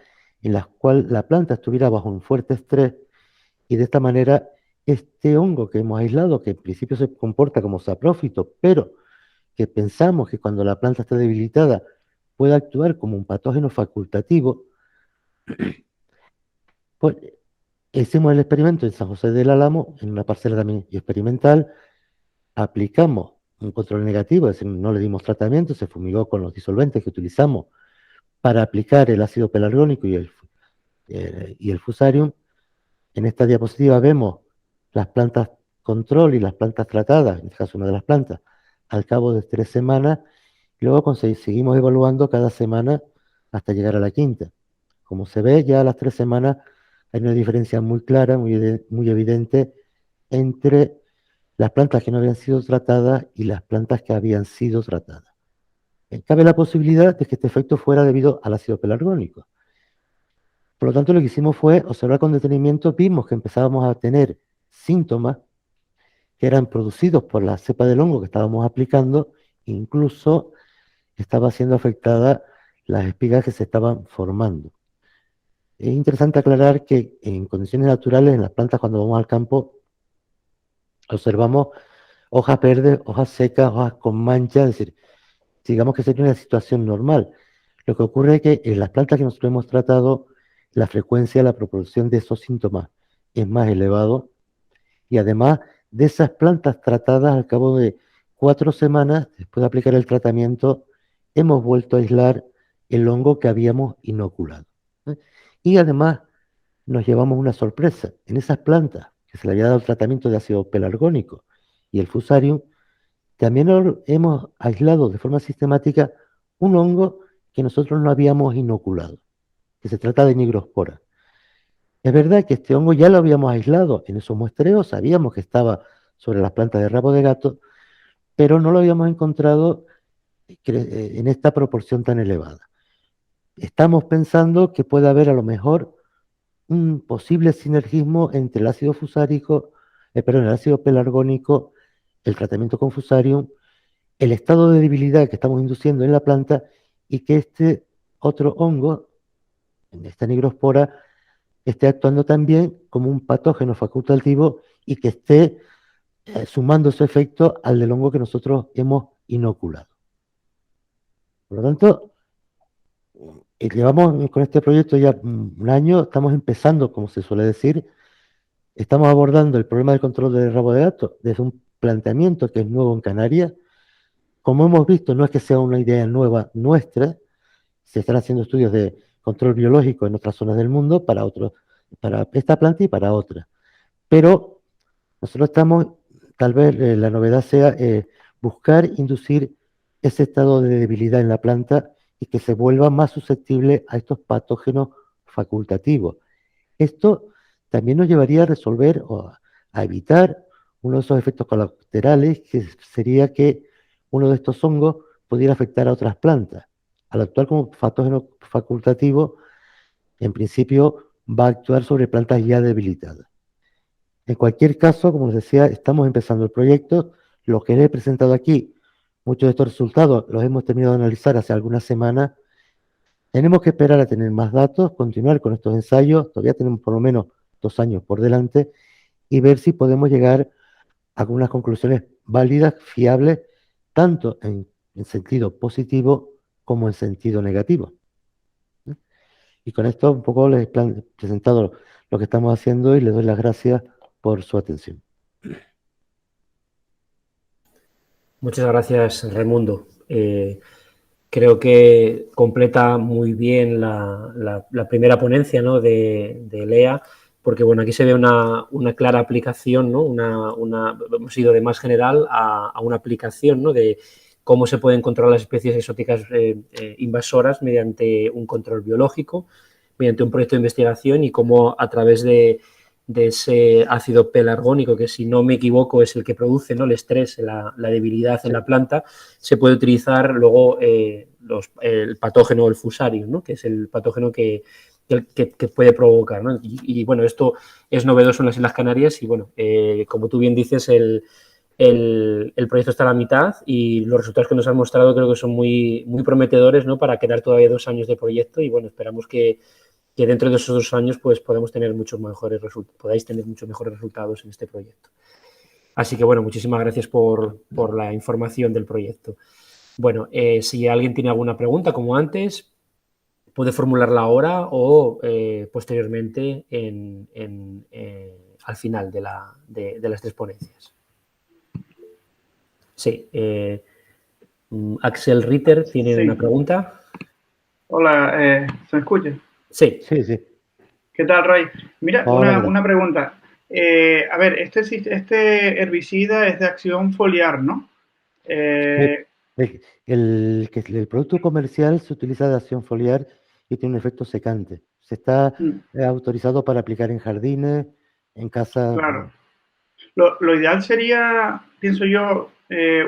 en las cuales la planta estuviera bajo un fuerte estrés y de esta manera este hongo que hemos aislado, que en principio se comporta como saprófito, pero que pensamos que cuando la planta está debilitada puede actuar como un patógeno facultativo, pues hicimos el experimento en San José del Álamo, en una parcela también experimental, aplicamos un control negativo, es decir, no le dimos tratamiento, se fumigó con los disolventes que utilizamos para aplicar el ácido pelargónico y el fusarium. En esta diapositiva vemos las plantas control y las plantas tratadas, en este caso una de las plantas, al cabo de 3 semanas, y luego seguimos evaluando cada semana hasta llegar a la quinta. Como se ve, ya a las 3 semanas hay una diferencia muy clara, muy evidente entre las plantas que no habían sido tratadas y las plantas que habían sido tratadas. Cabe la posibilidad de que este efecto fuera debido al ácido pelargónico. Por lo tanto, lo que hicimos fue observar con detenimiento, vimos que empezábamos a tener síntomas que eran producidos por la cepa del hongo que estábamos aplicando, incluso estaba siendo afectada las espigas que se estaban formando. Es interesante aclarar que en condiciones naturales, en las plantas cuando vamos al campo, observamos hojas verdes, hojas secas, hojas con manchas, es decir, digamos que sería una situación normal. Lo que ocurre es que en las plantas que nosotros hemos tratado, la frecuencia, la proporción de esos síntomas es más elevado y además de esas plantas tratadas al cabo de 4 semanas, después de aplicar el tratamiento, hemos vuelto a aislar el hongo que habíamos inoculado. Y además nos llevamos una sorpresa. En esas plantas que se le había dado el tratamiento de ácido pelargónico y el fusarium, también hemos aislado de forma sistemática un hongo que nosotros no habíamos inoculado, que se trata de nigrospora. Es verdad que este hongo ya lo habíamos aislado en esos muestreos, sabíamos que estaba sobre las plantas de rabo de gato, pero no lo habíamos encontrado en esta proporción tan elevada. Estamos pensando que puede haber a lo mejor un posible sinergismo entre el ácido fusárico, el ácido pelargónico, el tratamiento con fusarium, el estado de debilidad que estamos induciendo en la planta y que este otro hongo, en esta nigrospora, esté actuando también como un patógeno facultativo y que esté sumando su efecto al del hongo que nosotros hemos inoculado. Por lo tanto, llevamos con este proyecto ya un año, estamos empezando, como se suele decir, estamos abordando el problema del control del rabo de gato desde un planteamiento que es nuevo en Canarias. Como hemos visto, no es que sea una idea nueva nuestra, se están haciendo estudios de control biológico en otras zonas del mundo para esta planta y para otras. Pero nosotros estamos, tal vez la novedad sea buscar inducir ese estado de debilidad en la planta y que se vuelva más susceptible a estos patógenos facultativos. Esto también nos llevaría a resolver o a evitar uno de esos efectos colaterales, que sería que uno de estos hongos pudiera afectar a otras plantas. Al actuar como patógeno facultativo, en principio va a actuar sobre plantas ya debilitadas. En cualquier caso, como les decía, estamos empezando el proyecto. Lo que les he presentado aquí, muchos de estos resultados los hemos terminado de analizar hace algunas semanas. Tenemos que esperar a tener más datos, continuar con estos ensayos, todavía tenemos por lo menos 2 años por delante, y ver si podemos llegar a algunas conclusiones válidas, fiables, tanto en sentido positivo como en sentido negativo. Y con esto un poco les he presentado lo que estamos haciendo y les doy las gracias por su atención. Muchas gracias, Raimundo. creo que completa muy bien la primera ponencia, ¿no?, de Lea, porque bueno, aquí se ve una clara aplicación, ¿no? Hemos ido de más general a una aplicación, ¿no?, de cómo se pueden controlar las especies exóticas invasoras mediante un control biológico, mediante un proyecto de investigación, y cómo a través de ese ácido pelargónico, que si no me equivoco es el que produce, ¿no?, el estrés, la debilidad en la planta, se puede utilizar luego el patógeno, el fusarium, ¿no?, que es el patógeno que puede provocar, ¿no? Y bueno, esto es novedoso en las Islas Canarias y bueno, como tú bien dices, el proyecto está a la mitad y los resultados que nos han mostrado creo que son muy, muy prometedores, ¿no?, para quedar todavía 2 años de proyecto, y bueno, esperamos que dentro de esos 2 años pues podáis tener muchos mejores resultados en este proyecto. Así que bueno, muchísimas gracias por la información del proyecto. Bueno, si alguien tiene alguna pregunta, como antes, puede formularla ahora o posteriormente al final de las 3 ponencias. Sí, Axel Ritter tiene una pregunta. Hola, ¿se me escucha? Sí. Sí, sí. ¿Qué tal, Ray? Mira, Hola, una pregunta. A ver, este herbicida es de acción foliar, ¿no? El producto comercial se utiliza de acción foliar y tiene un efecto secante. Se está autorizado para aplicar en jardines, en casas. Claro. Lo ideal sería, pienso yo,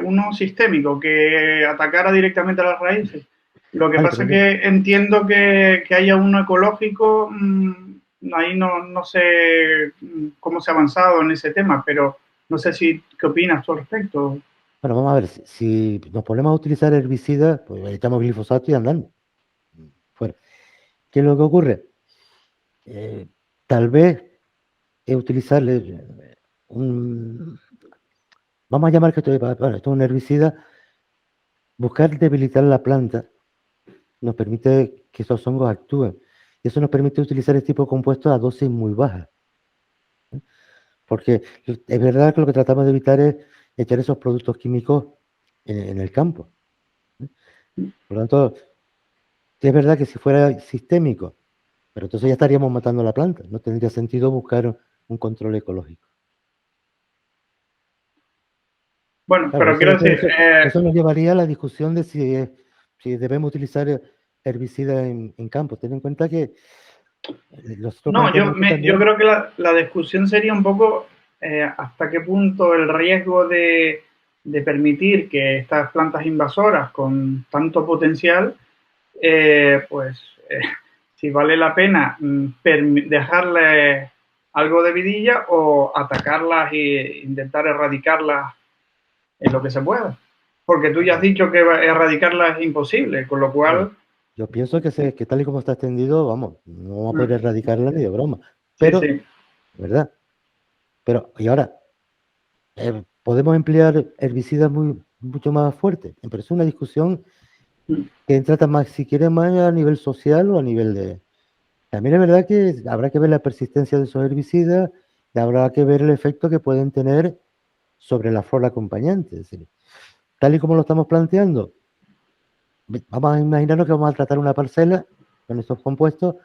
uno sistémico que atacara directamente a las raíces. Lo que Vale, pasa es que entiendo que haya uno ecológico, ahí no sé cómo se ha avanzado en ese tema, pero no sé qué opinas tú al respecto. Bueno, vamos a ver, si nos ponemos a utilizar herbicidas, pues echamos glifosato y andando. Fuera. ¿Qué es lo que ocurre? Tal vez utilizarle vamos a llamar que esto es un herbicida, buscar debilitar la planta nos permite que esos hongos actúen. Y eso nos permite utilizar este tipo de compuestos a dosis muy bajas. Porque es verdad que lo que tratamos de evitar es echar esos productos químicos en el campo. Por lo tanto, es verdad que si fuera sistémico, pero entonces ya estaríamos matando la planta. No tendría sentido buscar un control ecológico. Bueno, Claro, pero quiero decir... eso nos llevaría a la discusión de si debemos utilizar herbicidas en campo. Ten en cuenta que No, yo creo que la discusión sería un poco hasta qué punto el riesgo de permitir que estas plantas invasoras con tanto potencial, si vale la pena dejarle algo de vidilla o atacarlas e intentar erradicarlas en lo que se pueda. Porque tú ya has dicho que erradicarlas es imposible, con lo cual... Yo pienso que tal y como está extendido, vamos, no vamos a poder erradicarla ni de broma. Pero, sí. ¿verdad? Pero, y ahora, podemos emplear herbicidas mucho más fuertes. Pero es una discusión que trata más, si quieres, más a nivel social o a nivel de... También es verdad que habrá que ver la persistencia de esos herbicidas y habrá que ver el efecto que pueden tener sobre la flora acompañante. Es decir, tal y como lo estamos planteando, vamos a imaginarnos que vamos a tratar una parcela con estos compuestos.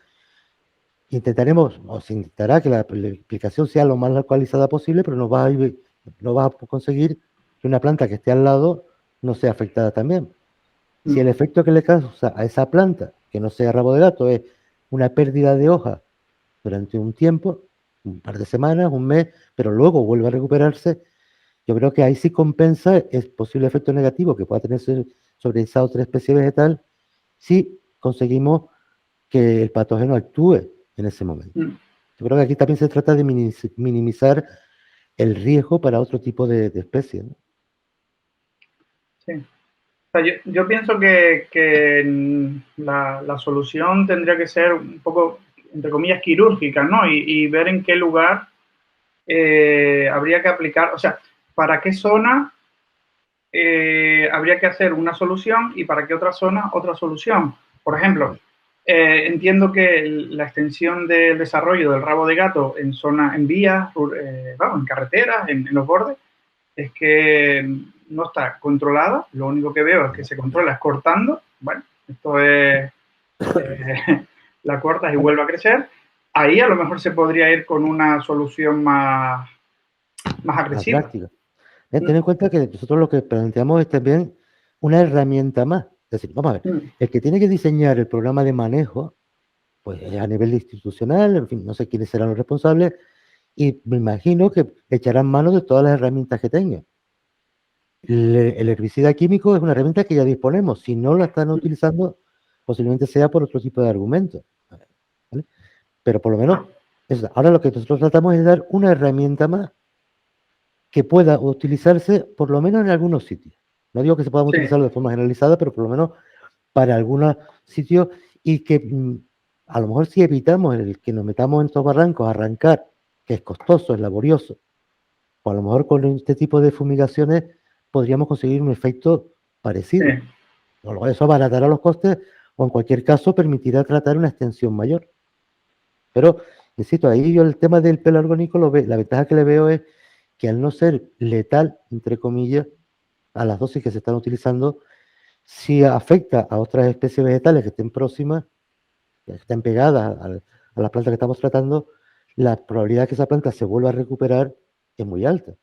Intentaremos, o se intentará que la aplicación sea lo más localizada posible, pero no va a conseguir que una planta que esté al lado no sea afectada también. Si el efecto que le causa a esa planta, que no sea rabo de gato, es una pérdida de hoja durante un tiempo, un par de semanas, un mes, pero luego vuelve a recuperarse, yo creo que ahí sí compensa el posible efecto negativo que pueda tener sobre esa otra especie vegetal si conseguimos que el patógeno actúe en ese momento. Yo creo que aquí también se trata de minimizar el riesgo para otro tipo de especies, ¿no? Sí. O sea, yo pienso que la solución tendría que ser un poco, entre comillas, quirúrgica, ¿no? Y ver en qué lugar habría que aplicar, o sea, para qué zona habría que hacer una solución y para qué otra zona otra solución. Por ejemplo, entiendo que la extensión del desarrollo del rabo de gato en vías, en carreteras, en los bordes, es que no está controlada. Lo único que veo es que se controla es cortando bueno, esto es, la cortas y vuelve a crecer, ahí a lo mejor se podría ir con una solución más agresiva. drástica. Ten en cuenta que nosotros lo que planteamos es también una herramienta más. Es decir, vamos a ver, el que tiene que diseñar el programa de manejo, pues a nivel institucional, en fin, no sé quiénes serán los responsables, y me imagino que echarán mano de todas las herramientas que tengan. El herbicida químico es una herramienta que ya disponemos. Si no la están utilizando, posiblemente sea por otro tipo de argumentos. ¿Vale? Pero por lo menos, ahora lo que nosotros tratamos es de dar una herramienta más que pueda utilizarse por lo menos en algunos sitios. No digo que se pueda utilizar de forma generalizada, pero por lo menos para algunos sitios, y que a lo mejor si evitamos el que nos metamos en estos barrancos, arrancar, que es costoso, es laborioso, pues a lo mejor con este tipo de fumigaciones podríamos conseguir un efecto parecido. Eso abaratará los costes o en cualquier caso permitirá tratar una extensión mayor. Pero, insisto, ahí yo el tema del pelo argónico, la ventaja que le veo es que al no ser letal, entre comillas, a las dosis que se están utilizando, si afecta a otras especies vegetales que estén próximas, que estén pegadas a la planta que estamos tratando, la probabilidad de que esa planta se vuelva a recuperar es muy alta.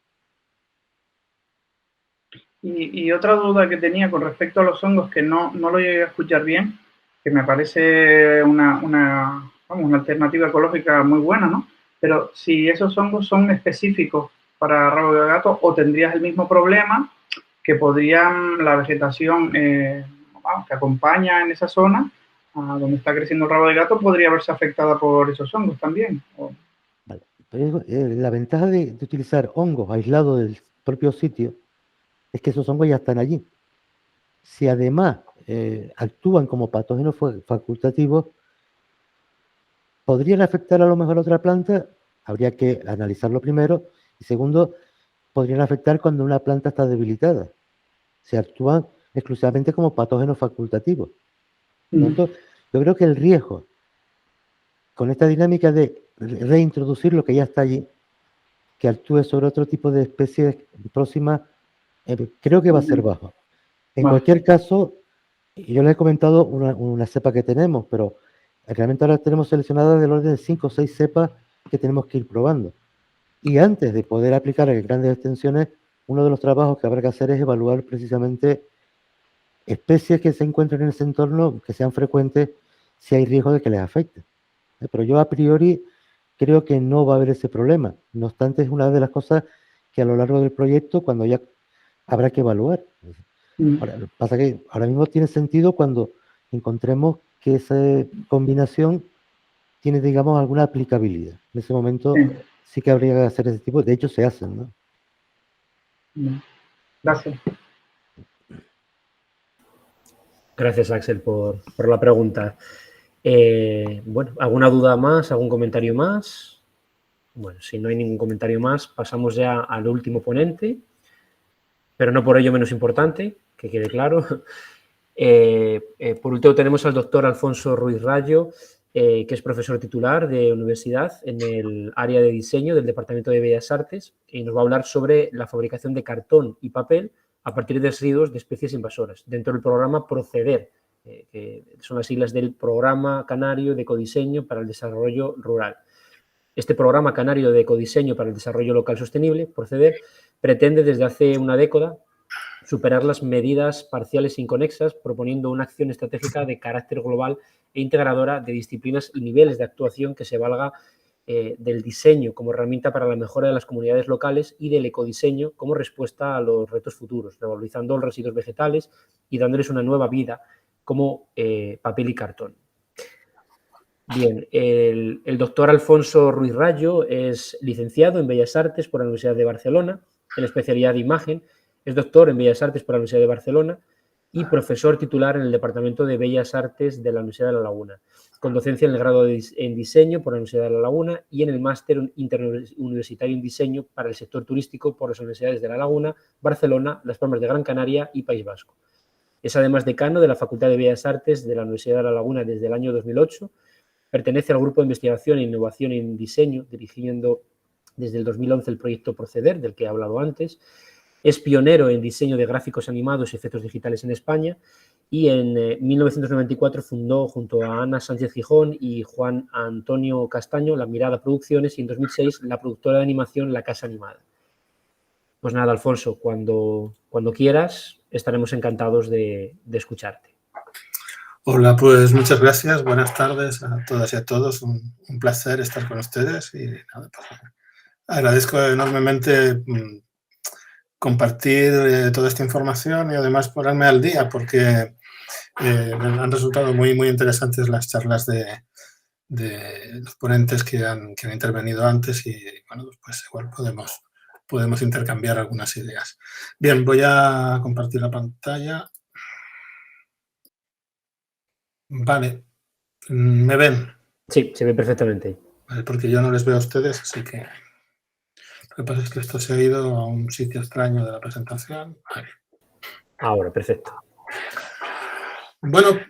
Y otra duda que tenía con respecto a los hongos, que no lo llegué a escuchar bien, que me parece una alternativa ecológica muy buena, ¿no? Pero si esos hongos son específicos para rabo de gato, o tendrías el mismo problema que podrían la vegetación que acompaña en esa zona, donde está creciendo el rabo de gato, podría verse afectada por esos hongos también. Vale. Pero, la ventaja de utilizar hongos aislados del propio sitio es que esos hongos ya están allí. Si además actúan como patógenos facultativos, ¿podrían afectar a lo mejor a otra planta? Habría que analizarlo primero. Y segundo, podrían afectar cuando una planta está debilitada. Se actúan exclusivamente como patógenos facultativos. Entonces, yo creo que el riesgo con esta dinámica de reintroducir lo que ya está allí, que actúe sobre otro tipo de especies próximas, creo que va a ser bajo. En cualquier caso, yo les he comentado una cepa que tenemos, pero realmente ahora tenemos seleccionadas del orden de 5 o 6 cepas que tenemos que ir probando. Y antes de poder aplicar en grandes extensiones, uno de los trabajos que habrá que hacer es evaluar precisamente especies que se encuentren en ese entorno, que sean frecuentes, si hay riesgo de que les afecte. Pero yo a priori creo que no va a haber ese problema. No obstante, es una de las cosas que a lo largo del proyecto, cuando ya habrá que evaluar. Ahora, lo que pasa es que ahora mismo tiene sentido cuando encontremos que esa combinación tiene, digamos, alguna aplicabilidad. En ese momento sí que habría que hacer ese tipo. De hecho, se hacen, ¿no? Gracias. Gracias, Axel, por la pregunta. Bueno, ¿alguna duda más? ¿Algún comentario más? Bueno, si no hay ningún comentario más, pasamos ya al último ponente, pero no por ello menos importante, que quede claro. Por último, tenemos al doctor Alfonso Ruiz Rayo, que es profesor titular de universidad en el área de diseño del Departamento de Bellas Artes, y nos va a hablar sobre la fabricación de cartón y papel a partir de residuos de especies invasoras, dentro del programa Proceder, que son las siglas del Programa Canario de Ecodiseño para el Desarrollo Rural. Este Programa Canario de Ecodiseño para el Desarrollo Local Sostenible, Proceder, pretende desde hace una década superar las medidas parciales inconexas, proponiendo una acción estratégica de carácter global e integradora de disciplinas y niveles de actuación que se valga del diseño como herramienta para la mejora de las comunidades locales y del ecodiseño como respuesta a los retos futuros, revalorizando los residuos vegetales y dándoles una nueva vida como papel y cartón. Bien, el doctor Alfonso Ruiz Rayo es licenciado en Bellas Artes por la Universidad de Barcelona, en la especialidad de imagen. Es doctor en Bellas Artes por la Universidad de Barcelona y profesor titular en el Departamento de Bellas Artes de la Universidad de La Laguna, con docencia en el grado en diseño por la Universidad de La Laguna y en el máster interuniversitario en diseño para el sector turístico por las universidades de La Laguna, Barcelona, Las Palmas de Gran Canaria y País Vasco. Es además decano de la Facultad de Bellas Artes de la Universidad de La Laguna desde el año 2008. Pertenece al Grupo de Investigación e Innovación en Diseño, dirigiendo desde el 2011 el proyecto Proceder, del que he hablado antes. Es pionero en diseño de gráficos animados y efectos digitales en España y en 1994 fundó junto a Ana Sánchez Gijón y Juan Antonio Castaño La Mirada Producciones y en 2006 la productora de animación La Casa Animada. Pues nada, Alfonso, cuando quieras estaremos encantados de escucharte. Hola, pues muchas gracias. Buenas tardes a todas y a todos. Un placer estar con ustedes y nada, pues, agradezco enormemente compartir toda esta información y además ponerme al día porque me han resultado muy, muy interesantes las charlas de los ponentes que han intervenido antes y bueno, pues igual podemos intercambiar algunas ideas. Bien, voy a compartir la pantalla. Vale, ¿me ven? Sí, se ve perfectamente. Vale, porque yo no les veo a ustedes, así que lo que pasa es que esto se ha ido a un sitio extraño de la presentación. Vale. Ahora, perfecto. Bueno,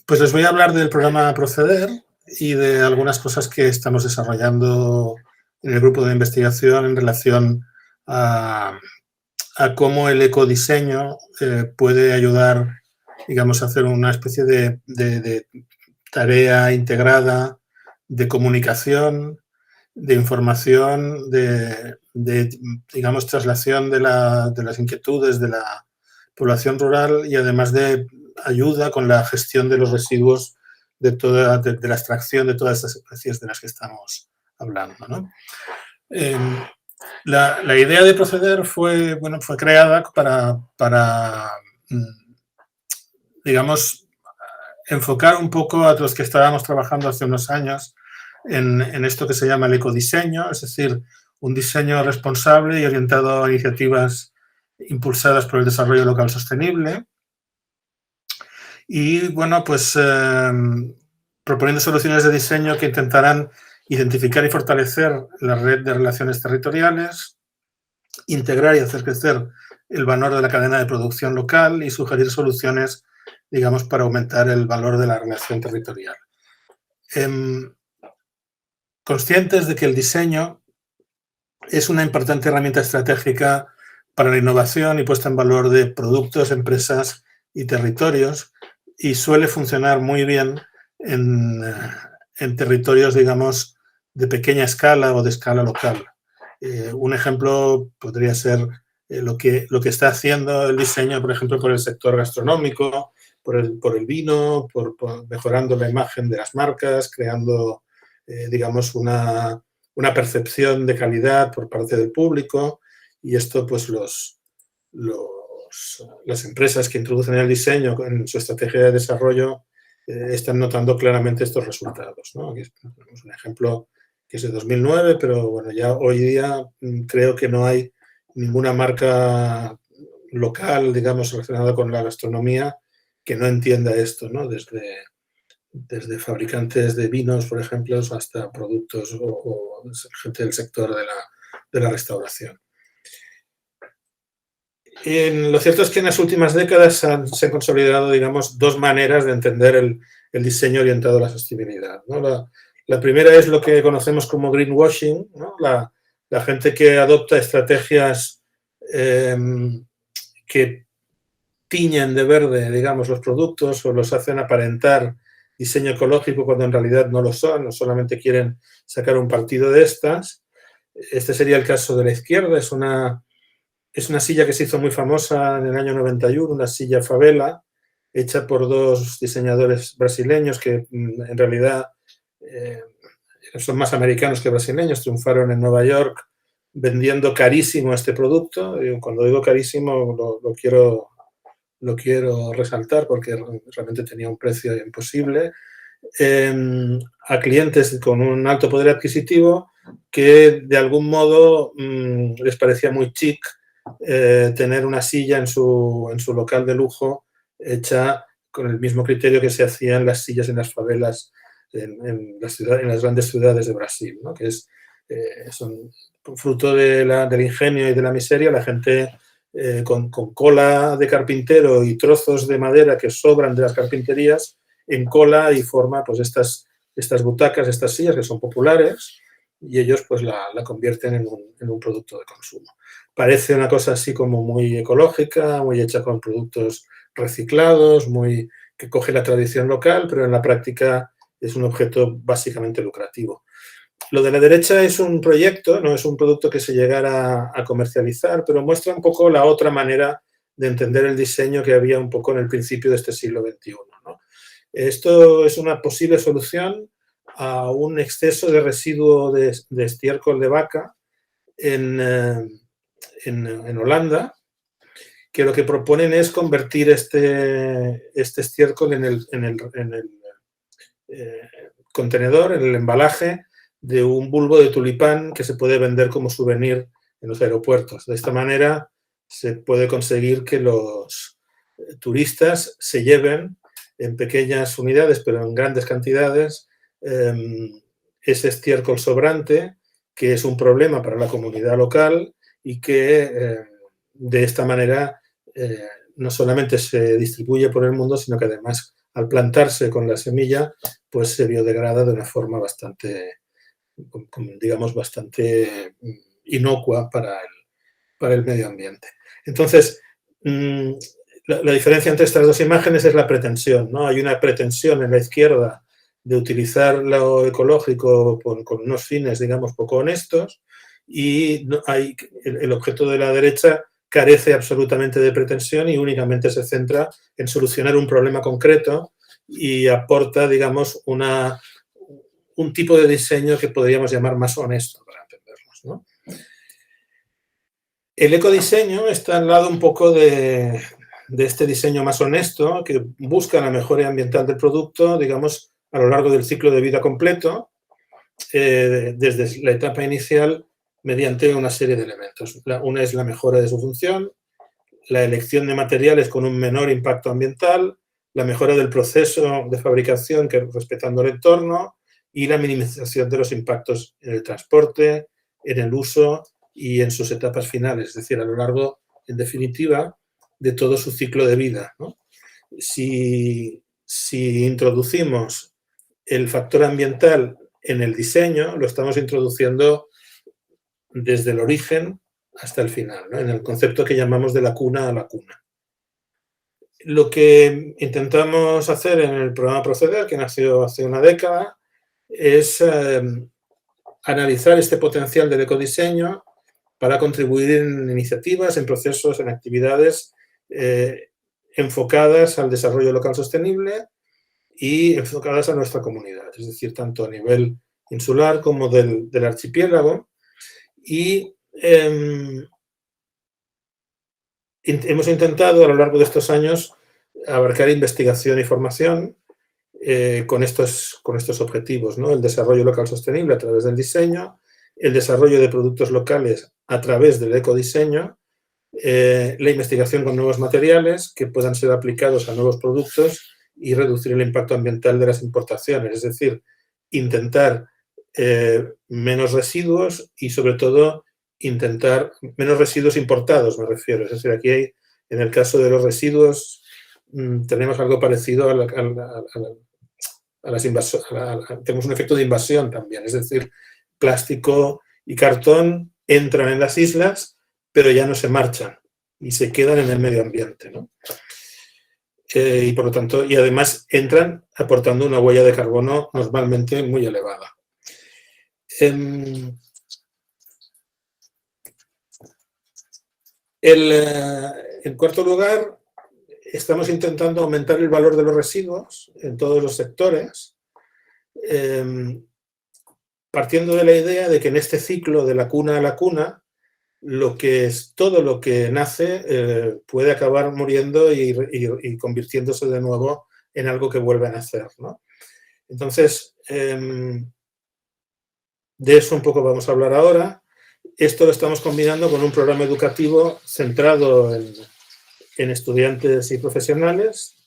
pues les voy a hablar del programa Proceder y de algunas cosas que estamos desarrollando en el grupo de investigación en relación a cómo el ecodiseño puede ayudar, digamos, a hacer una especie de tarea integrada de comunicación, de información, de digamos, traslación de las inquietudes de la población rural y además de ayuda con la gestión de los residuos de la extracción de todas estas especies de las que estamos hablando, ¿no? La idea de Proceder fue creada para digamos, enfocar un poco a los que estábamos trabajando hace unos años en esto que se llama el ecodiseño, es decir, un diseño responsable y orientado a iniciativas impulsadas por el desarrollo local sostenible. Y, bueno, pues proponiendo soluciones de diseño que intentarán identificar y fortalecer la red de relaciones territoriales, integrar y hacer crecer el valor de la cadena de producción local y sugerir soluciones, digamos, para aumentar el valor de la relación territorial. Conscientes de que el diseño es una importante herramienta estratégica para la innovación y puesta en valor de productos, empresas y territorios y suele funcionar muy bien en territorios, digamos, de pequeña escala o de escala local. Un ejemplo podría ser lo que está haciendo el diseño, por ejemplo, por el sector gastronómico, por el vino, por mejorando la imagen de las marcas, creando, digamos, una percepción de calidad por parte del público y esto, pues, las empresas que introducen el diseño en su estrategia de desarrollo están notando claramente estos resultados, ¿no? Aquí tenemos un ejemplo que es de 2009, pero bueno, ya hoy día creo que no hay ninguna marca local, digamos, relacionada con la gastronomía que no entienda esto, ¿no? Desde fabricantes de vinos, por ejemplo, hasta productos o gente del sector de la restauración. Lo cierto es que en las últimas décadas se han consolidado, digamos, dos maneras de entender el diseño orientado a la sostenibilidad, ¿no? La primera es lo que conocemos como greenwashing, ¿no? La gente que adopta estrategias que tiñen de verde, digamos, los productos o los hacen aparentar diseño ecológico cuando en realidad no lo son, no solamente quieren sacar un partido de estas. Este sería el caso de la izquierda, es una silla que se hizo muy famosa en el año 91, una silla favela, hecha por dos diseñadores brasileños que en realidad son más americanos que brasileños, triunfaron en Nueva York vendiendo carísimo este producto. Y cuando digo carísimo lo quiero resaltar porque realmente tenía un precio imposible, a clientes con un alto poder adquisitivo que de algún modo les parecía muy chic tener una silla en su local de lujo hecha con el mismo criterio que se hacían las sillas en las favelas en las grandes ciudades de Brasil, ¿no? Que son fruto del ingenio y de la miseria, la gente con cola de carpintero y trozos de madera que sobran de las carpinterías en cola y forma pues estas butacas, estas sillas que son populares y ellos pues la convierten en un producto de consumo. Parece una cosa así como muy ecológica, muy hecha con productos reciclados, que coge la tradición local, pero en la práctica es un objeto básicamente lucrativo. Lo de la derecha es un proyecto, no es un producto que se llegara a comercializar, pero muestra un poco la otra manera de entender el diseño que había un poco en el principio de este siglo XXI, ¿no? Esto es una posible solución a un exceso de residuo de estiércol de vaca en Holanda, que lo que proponen es convertir este estiércol en el contenedor, en el embalaje de un bulbo de tulipán que se puede vender como souvenir en los aeropuertos. De esta manera se puede conseguir que los turistas se lleven en pequeñas unidades, pero en grandes cantidades, ese estiércol sobrante, que es un problema para la comunidad local y que de esta manera no solamente se distribuye por el mundo, sino que además al plantarse con la semilla, pues se biodegrada de una forma bastante, digamos, bastante inocua para el medio ambiente. Entonces, la diferencia entre estas dos imágenes es la pretensión, ¿no? Hay una pretensión en la izquierda de utilizar lo ecológico con unos fines, digamos, poco honestos, y el objeto de la derecha carece absolutamente de pretensión y únicamente se centra en solucionar un problema concreto y aporta, digamos, un tipo de diseño que podríamos llamar más honesto, para entendernos, ¿no? El ecodiseño está al lado un poco de este diseño más honesto, que busca la mejora ambiental del producto, digamos, a lo largo del ciclo de vida completo, desde la etapa inicial, mediante una serie de elementos. Una es la mejora de su función, la elección de materiales con un menor impacto ambiental, la mejora del proceso de fabricación respetando el entorno y la minimización de los impactos en el transporte, en el uso y en sus etapas finales, es decir, a lo largo, en definitiva, de todo su ciclo de vida, ¿no? Si introducimos el factor ambiental en el diseño, lo estamos introduciendo desde el origen hasta el final, ¿no? En el concepto que llamamos de la cuna a la cuna. Lo que intentamos hacer en el programa Proceder, que nació hace una década, es analizar este potencial del ecodiseño para contribuir en iniciativas, en procesos, en actividades enfocadas al desarrollo local sostenible y enfocadas a nuestra comunidad, es decir, tanto a nivel insular como del archipiélago. Y hemos intentado a lo largo de estos años abarcar investigación y formación con estos objetivos, ¿no? El desarrollo local sostenible a través del diseño, el desarrollo de productos locales a través del ecodiseño, la investigación con nuevos materiales que puedan ser aplicados a nuevos productos y reducir el impacto ambiental de las importaciones, es decir, intentar menos residuos y, sobre todo, intentar menos residuos importados, me refiero. Es decir, aquí hay, en el caso de los residuos, tenemos algo parecido a las invasiones, tenemos un efecto de invasión también, es decir, plástico y cartón entran en las islas, pero ya no se marchan y se quedan en el medio ambiente, ¿no? Y por lo tanto, y además entran aportando una huella de carbono normalmente muy elevada. En cuarto lugar, estamos intentando aumentar el valor de los residuos en todos los sectores, partiendo de la idea de que en este ciclo de la cuna a la cuna, todo lo que nace puede acabar muriendo y convirtiéndose de nuevo en algo que vuelve a nacer, ¿no? Entonces, de eso un poco vamos a hablar ahora. Esto lo estamos combinando con un programa educativo centrado en estudiantes y profesionales,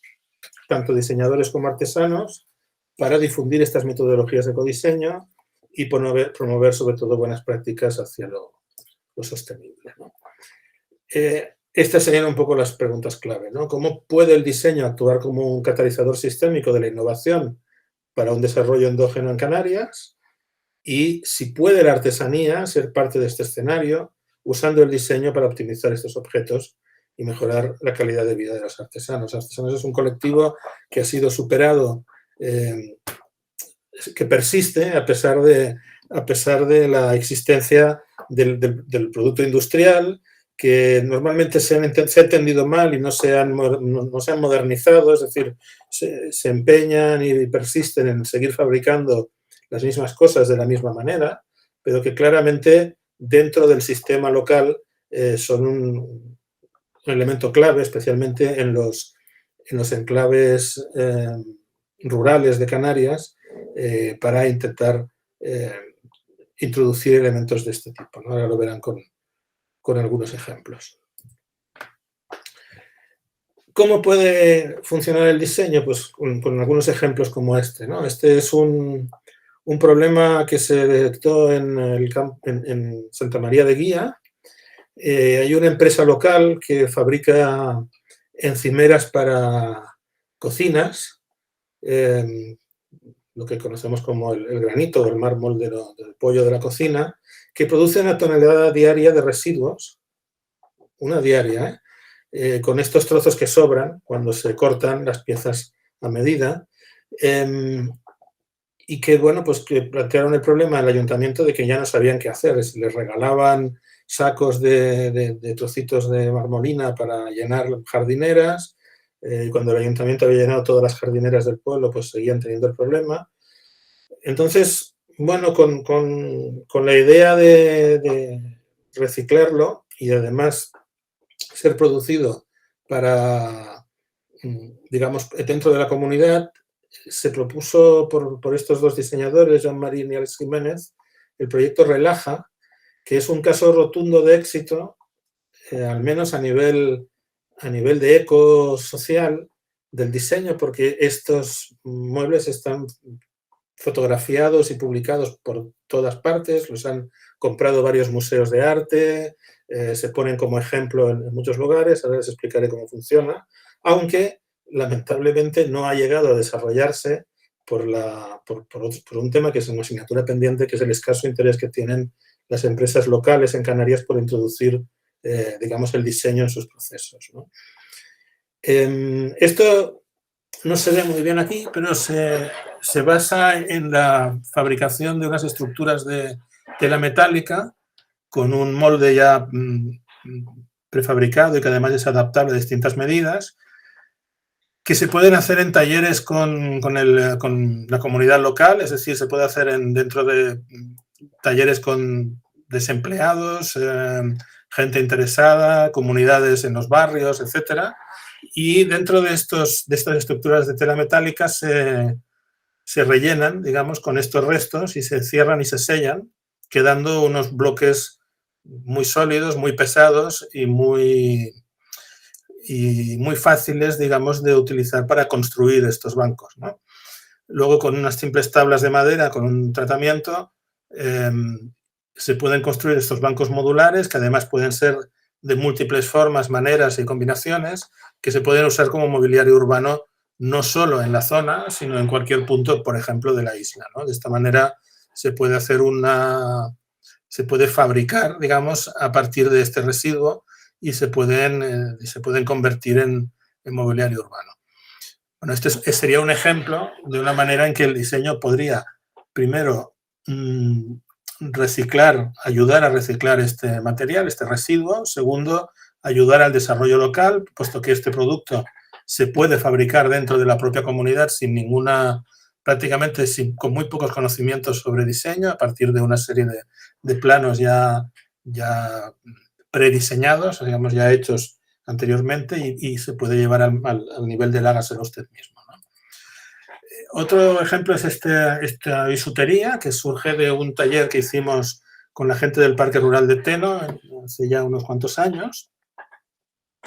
tanto diseñadores como artesanos, para difundir estas metodologías de ecodiseño y promover sobre todo buenas prácticas hacia lo sostenible, ¿no? Estas serían un poco las preguntas clave, ¿no? ¿Cómo puede el diseño actuar como un catalizador sistémico de la innovación para un desarrollo endógeno en Canarias? y si puede la artesanía ser parte de este escenario, usando el diseño para optimizar estos objetos y mejorar la calidad de vida de los artesanos. Los artesanos es un colectivo que ha sido superado, que persiste a pesar de la existencia del producto industrial, que normalmente se ha entendido mal y no se han modernizado, es decir, se empeñan y persisten en seguir fabricando las mismas cosas de la misma manera, pero que claramente dentro del sistema local son un elemento clave, especialmente en los enclaves rurales de Canarias, para intentar introducir elementos de este tipo, ¿no? Ahora lo verán con algunos ejemplos. ¿Cómo puede funcionar el diseño? Pues con algunos ejemplos como este, ¿no? Este es un problema que se detectó en Santa María de Guía. Hay una empresa local que fabrica encimeras para cocinas, lo que conocemos como el granito o el mármol del pollo de la cocina, que produce una tonelada diaria de residuos, una diaria, con estos trozos que sobran cuando se cortan las piezas a medida, y que, bueno, pues que plantearon el problema al ayuntamiento de que ya no sabían qué hacer. Les regalaban sacos de trocitos de marmolina para llenar jardineras. Cuando el ayuntamiento había llenado todas las jardineras del pueblo, pues seguían teniendo el problema. Entonces, bueno, con la idea de reciclarlo y además ser producido para, digamos, dentro de la comunidad, se propuso por estos dos diseñadores, Jean-Marie y Alex Jiménez, el proyecto Relaja, que es un caso rotundo de éxito, al menos a nivel de ecosocial del diseño, porque estos muebles están fotografiados y publicados por todas partes, los han comprado varios museos de arte, se ponen como ejemplo en muchos lugares, ahora les explicaré cómo funciona, aunque lamentablemente no ha llegado a desarrollarse por un tema que es una asignatura pendiente, que es el escaso interés que tienen las empresas locales en Canarias por introducir, digamos, el diseño en sus procesos, ¿no? Esto no se ve muy bien aquí, pero se basa en la fabricación de unas estructuras de tela metálica con un molde ya prefabricado y que además es adaptable a distintas medidas, que se pueden hacer en talleres con la comunidad local, es decir, se puede hacer dentro de talleres con desempleados, gente interesada, comunidades en los barrios, etcétera. Y dentro de estas estructuras de tela metálica se rellenan, digamos, con estos restos y se cierran y se sellan, quedando unos bloques muy sólidos, muy pesados y muy fáciles, digamos, de utilizar para construir estos bancos, ¿no? Luego, con unas simples tablas de madera, con un tratamiento, se pueden construir estos bancos modulares, que además pueden ser de múltiples formas, maneras y combinaciones, que se pueden usar como mobiliario urbano no solo en la zona, sino en cualquier punto, por ejemplo, de la isla, ¿no? De esta manera se puede hacer se puede fabricar, digamos, a partir de este residuo y se pueden convertir en mobiliario urbano. Bueno, este sería un ejemplo de una manera en que el diseño podría, primero, ayudar a reciclar este material, este residuo. Segundo, ayudar al desarrollo local, puesto que este producto se puede fabricar dentro de la propia comunidad prácticamente con muy pocos conocimientos sobre diseño, a partir de una serie de planos ya prediseñados, digamos, ya hechos anteriormente, y se puede llevar al nivel del hágaselo usted mismo, ¿no? Otro ejemplo es esta bisutería, que surge de un taller que hicimos con la gente del Parque Rural de Teno hace ya unos cuantos años,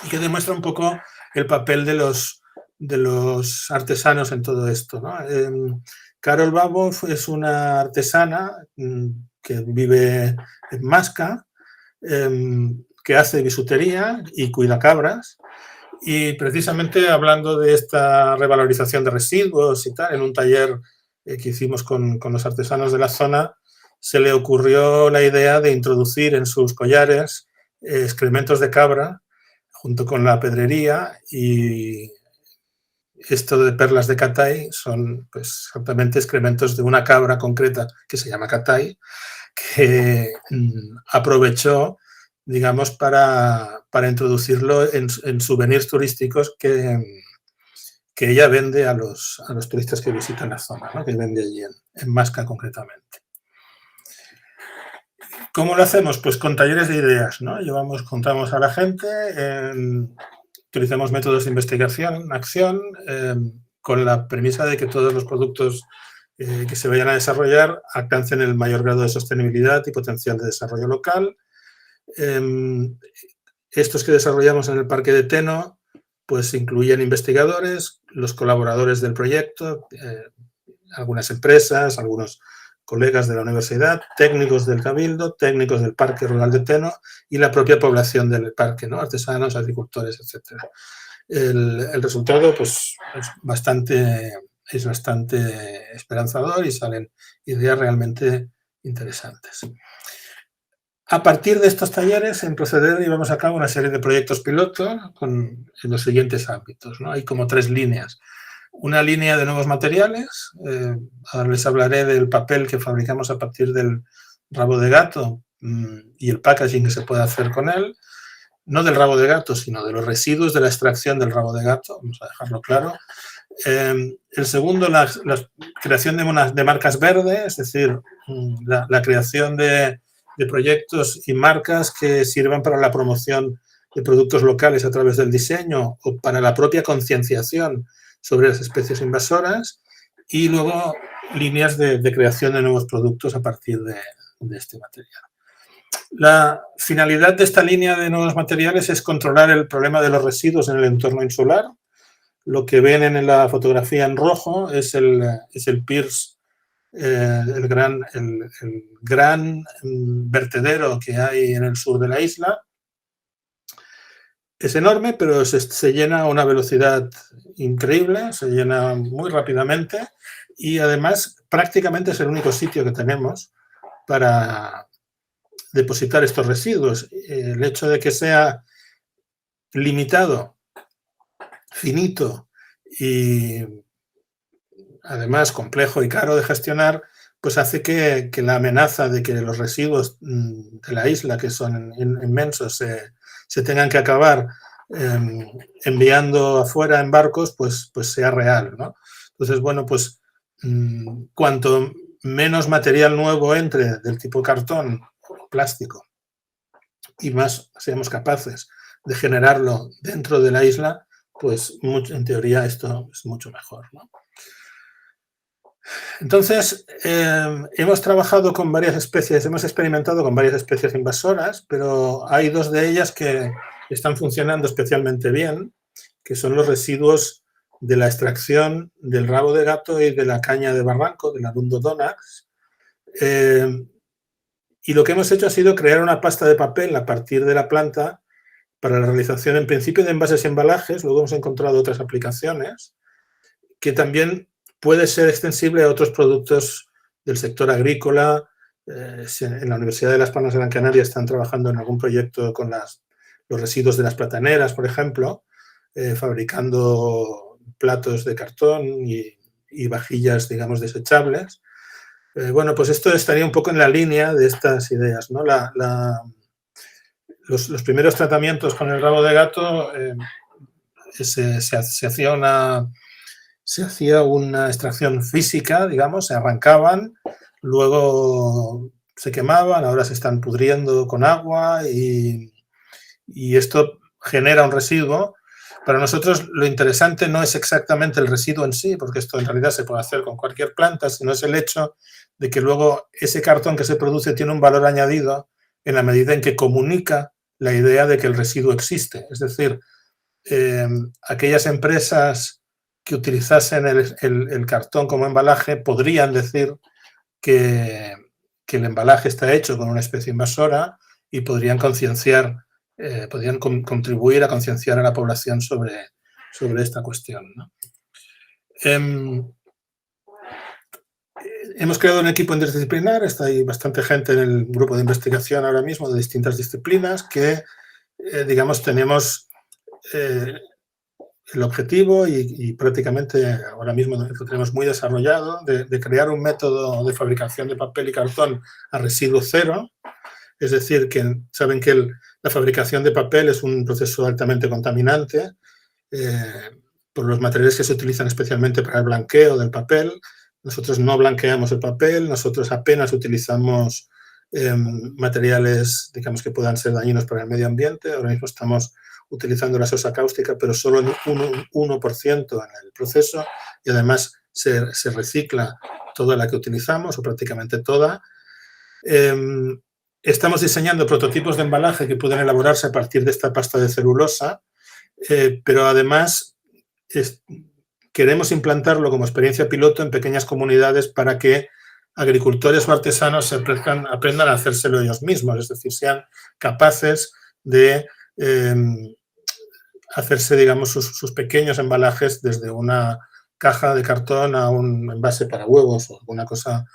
y que demuestra un poco el papel de los artesanos en todo esto, ¿no? Carol Babo es una artesana que vive en Masca, que hace bisutería y cuida cabras, y precisamente hablando de esta revalorización de residuos y tal, en un taller que hicimos con los artesanos de la zona, se le ocurrió la idea de introducir en sus collares excrementos de cabra junto con la pedrería, y esto de perlas de Catay son pues exactamente excrementos de una cabra concreta que se llama Catay, que aprovechó, digamos, para introducirlo en souvenirs turísticos que ella vende a los turistas que visitan la zona, ¿no? Que vende allí en Masca concretamente. ¿Cómo lo hacemos? Pues con talleres de ideas, ¿no? Contamos a la gente, utilizamos métodos de investigación, acción, con la premisa de que todos los productos que se vayan a desarrollar alcancen el mayor grado de sostenibilidad y potencial de desarrollo local. Estos que desarrollamos en el Parque de Teno pues incluyen investigadores, los colaboradores del proyecto, algunas empresas, algunos colegas de la universidad, técnicos del Cabildo, técnicos del Parque Rural de Teno y la propia población del parque, ¿no? Artesanos, agricultores, etc. El resultado pues, es bastante esperanzador y salen ideas realmente interesantes. A partir de estos talleres, en Proceder, llevamos a cabo una serie de proyectos piloto en los siguientes ámbitos, ¿no? Hay como 3 líneas. Una línea de nuevos materiales, ahora les hablaré del papel que fabricamos a partir del rabo de gato y el packaging que se puede hacer con él. No del rabo de gato, sino de los residuos de la extracción del rabo de gato, vamos a dejarlo claro. El segundo, la creación de marcas verdes, es decir, la creación de proyectos y marcas que sirvan para la promoción de productos locales a través del diseño o para la propia concienciación sobre las especies invasoras, y luego líneas de creación de nuevos productos a partir de este material. La finalidad de esta línea de nuevos materiales es controlar el problema de los residuos en el entorno insular. Lo que ven en la fotografía en rojo es el PIRS, el gran vertedero que hay en el sur de la isla. Es enorme, pero se llena a una velocidad increíble, se llena muy rápidamente y además prácticamente es el único sitio que tenemos para depositar estos residuos. El hecho de que sea limitado, finito y además complejo y caro de gestionar, pues hace que la amenaza de que los residuos de la isla, que son inmensos, se tengan que acabar enviando afuera en barcos, pues sea real, ¿no? Entonces, bueno, pues cuanto menos material nuevo entre del tipo cartón o plástico y más seamos capaces de generarlo dentro de la isla, pues en teoría esto es mucho mejor, ¿no? Entonces, hemos trabajado con varias especies, hemos experimentado con varias especies invasoras, pero hay 2 de ellas que están funcionando especialmente bien, que son los residuos de la extracción del rabo de gato y de la caña de barranco, del Arundo Donax. Y lo que hemos hecho ha sido crear una pasta de papel a partir de la planta para la realización, en principio, de envases y embalajes. Luego hemos encontrado otras aplicaciones que también puede ser extensible a otros productos del sector agrícola. En la Universidad de Las Palmas de Gran Canaria están trabajando en algún proyecto con los residuos de las plataneras, por ejemplo, fabricando platos de cartón y vajillas, digamos, desechables. Bueno, pues esto estaría un poco en la línea de estas ideas, ¿no? Los primeros tratamientos con el rabo de gato se hacía una extracción física, digamos, se arrancaban, luego se quemaban, ahora se están pudriendo con agua y esto genera un residuo. Para nosotros lo interesante no es exactamente el residuo en sí, porque esto en realidad se puede hacer con cualquier planta, sino es el hecho de que luego ese cartón que se produce tiene un valor añadido en la medida en que comunica la idea de que el residuo existe. Es decir, aquellas empresas que utilizasen el cartón como embalaje podrían decir que el embalaje está hecho con una especie invasora y podrían concienciar, podrían contribuir a concienciar a la población sobre esta cuestión, ¿no? Hemos creado un equipo interdisciplinar, está ahí bastante gente en el grupo de investigación ahora mismo de distintas disciplinas que, digamos, tenemos el objetivo y prácticamente ahora mismo lo tenemos muy desarrollado de crear un método de fabricación de papel y cartón a residuo cero. Es decir, que saben que la fabricación de papel es un proceso altamente contaminante por los materiales que se utilizan especialmente para el blanqueo del papel. Nosotros no blanqueamos el papel, nosotros apenas utilizamos materiales, digamos, que puedan ser dañinos para el medio ambiente. Ahora mismo estamos utilizando la sosa cáustica, pero solo en un 1% en el proceso, y además se recicla toda la que utilizamos, o prácticamente toda. Estamos diseñando prototipos de embalaje que pueden elaborarse a partir de esta pasta de celulosa, pero además queremos implantarlo como experiencia piloto en pequeñas comunidades para que agricultores o artesanos aprendan a hacérselo ellos mismos, es decir, sean capaces de hacerse, digamos, sus pequeños embalajes desde una caja de cartón a un envase para huevos o alguna cosa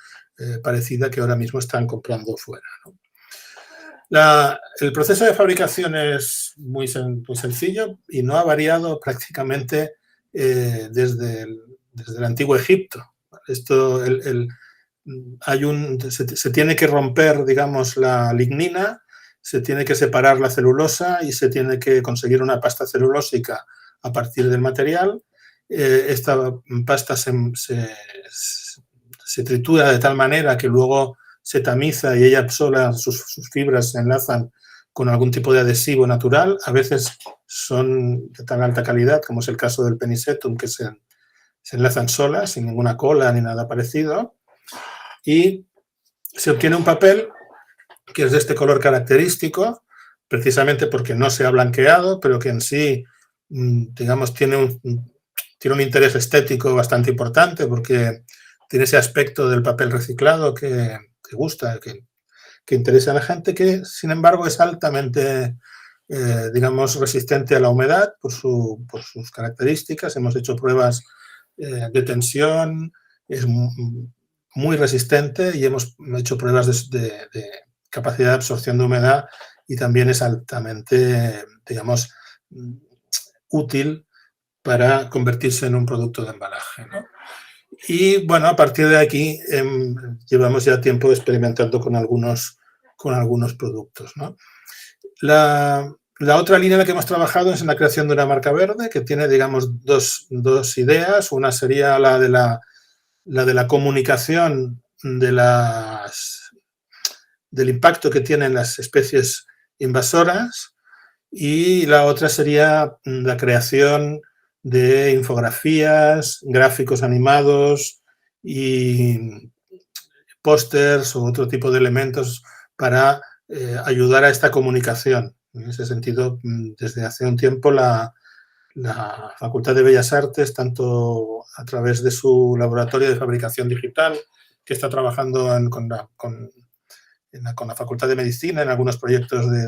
parecida que ahora mismo están comprando fuera, ¿no? El proceso de fabricación es muy sencillo y no ha variado prácticamente desde el antiguo Egipto. Esto, se tiene que romper, digamos, la lignina, se tiene que separar la celulosa y se tiene que conseguir una pasta celulósica a partir del material. Esta pasta se tritura de tal manera que luego se tamiza y ella sola, sus fibras se enlazan con algún tipo de adhesivo natural. A veces son de tan alta calidad, como es el caso del penisetum, que se enlazan solas, sin ninguna cola ni nada parecido. Y se obtiene un papel que es de este color característico, precisamente porque no se ha blanqueado, pero que en sí, digamos, tiene un interés estético bastante importante, porque tiene ese aspecto del papel reciclado que gusta, que interesa a la gente, que sin embargo es altamente, digamos, resistente a la humedad por sus características. Hemos hecho pruebas de tensión, es muy resistente, y hemos hecho pruebas de capacidad de absorción de humedad, y también es altamente, digamos, útil para convertirse en un producto de embalaje, ¿no? Y bueno, a partir de aquí llevamos ya tiempo experimentando con algunos productos, ¿no? La otra línea en la que hemos trabajado es en la creación de una marca verde, que tiene, digamos, dos ideas. Una sería la de la comunicación del impacto que tienen las especies invasoras, y la otra sería la creación de infografías, gráficos animados y pósters o otro tipo de elementos para ayudar a esta comunicación. En ese sentido, desde hace un tiempo la Facultad de Bellas Artes, tanto a través de su laboratorio de fabricación digital, que está trabajando con la Facultad de Medicina en algunos proyectos de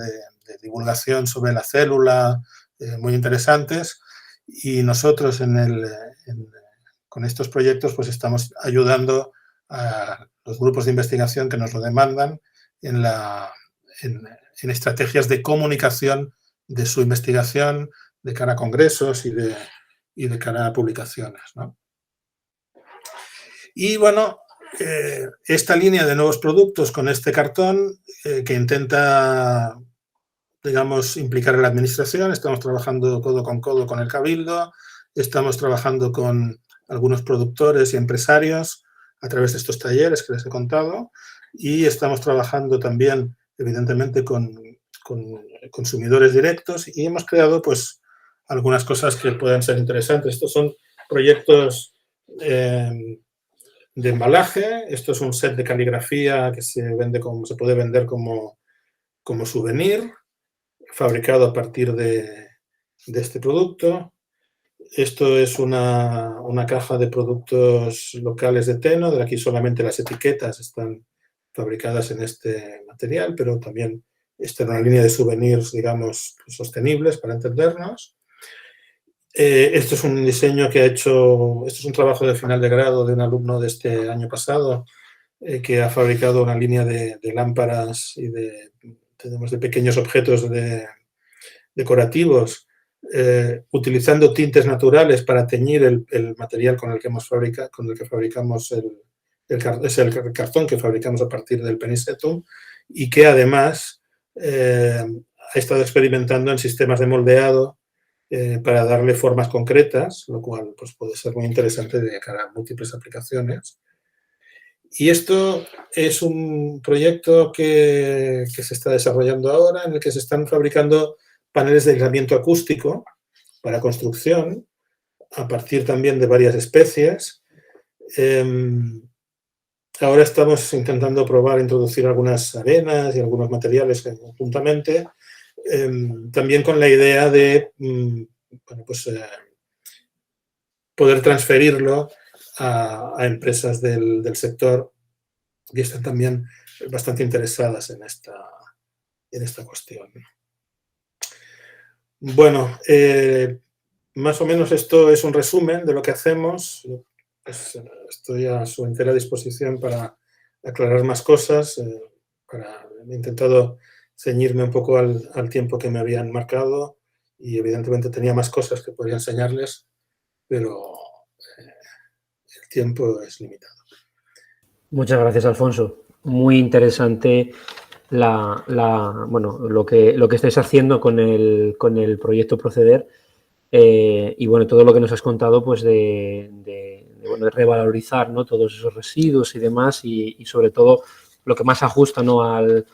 divulgación sobre la célula muy interesantes, y nosotros con estos proyectos pues estamos ayudando a los grupos de investigación que nos lo demandan en estrategias de comunicación de su investigación de cara a congresos y de cara a publicaciones, ¿no? Y bueno, esta línea de nuevos productos con este cartón que intenta, digamos, implicar a la administración. Estamos trabajando codo con el Cabildo, estamos trabajando con algunos productores y empresarios a través de estos talleres que les he contado, y estamos trabajando también, evidentemente, con consumidores directos, y hemos creado, pues, algunas cosas que pueden ser interesantes. Estos son proyectos de embalaje. Esto es un set de caligrafía que se puede vender como souvenir, fabricado a partir de este producto. Esto es una caja de productos locales de Teno, de aquí solamente las etiquetas están fabricadas en este material, pero también esta es una línea de souvenirs, digamos, sostenibles, para entendernos. Esto es un diseño que ha hecho, esto es un trabajo de final de grado de un alumno de este año pasado, que ha fabricado una línea de lámparas y tenemos de pequeños objetos decorativos, utilizando tintes naturales para teñir el material con el que fabricamos el cartón que fabricamos a partir del penicetum, y que además ha estado experimentando en sistemas de moldeado para darle formas concretas, lo cual pues, puede ser muy interesante de cara a múltiples aplicaciones. Y esto es un proyecto que se está desarrollando ahora, en el que se están fabricando paneles de aislamiento acústico para construcción, a partir también de varias especies. Ahora estamos intentando probar introducir algunas arenas y algunos materiales conjuntamente, también con la idea de bueno, pues, poder transferirlo a empresas del sector, y están también bastante interesadas en esta cuestión. Bueno, más o menos esto es un resumen de lo que hacemos. Pues, estoy a su entera disposición para aclarar más cosas. He intentado ceñirme un poco al tiempo que me habían marcado y evidentemente tenía más cosas que podría enseñarles, pero el tiempo es limitado. Muchas gracias, Alfonso. Muy interesante bueno, lo que estáis haciendo con el proyecto Proceder, y bueno, todo lo que nos has contado pues de revalorizar, ¿no?, todos esos residuos y demás, y sobre todo lo que más ajusta, ¿no?, al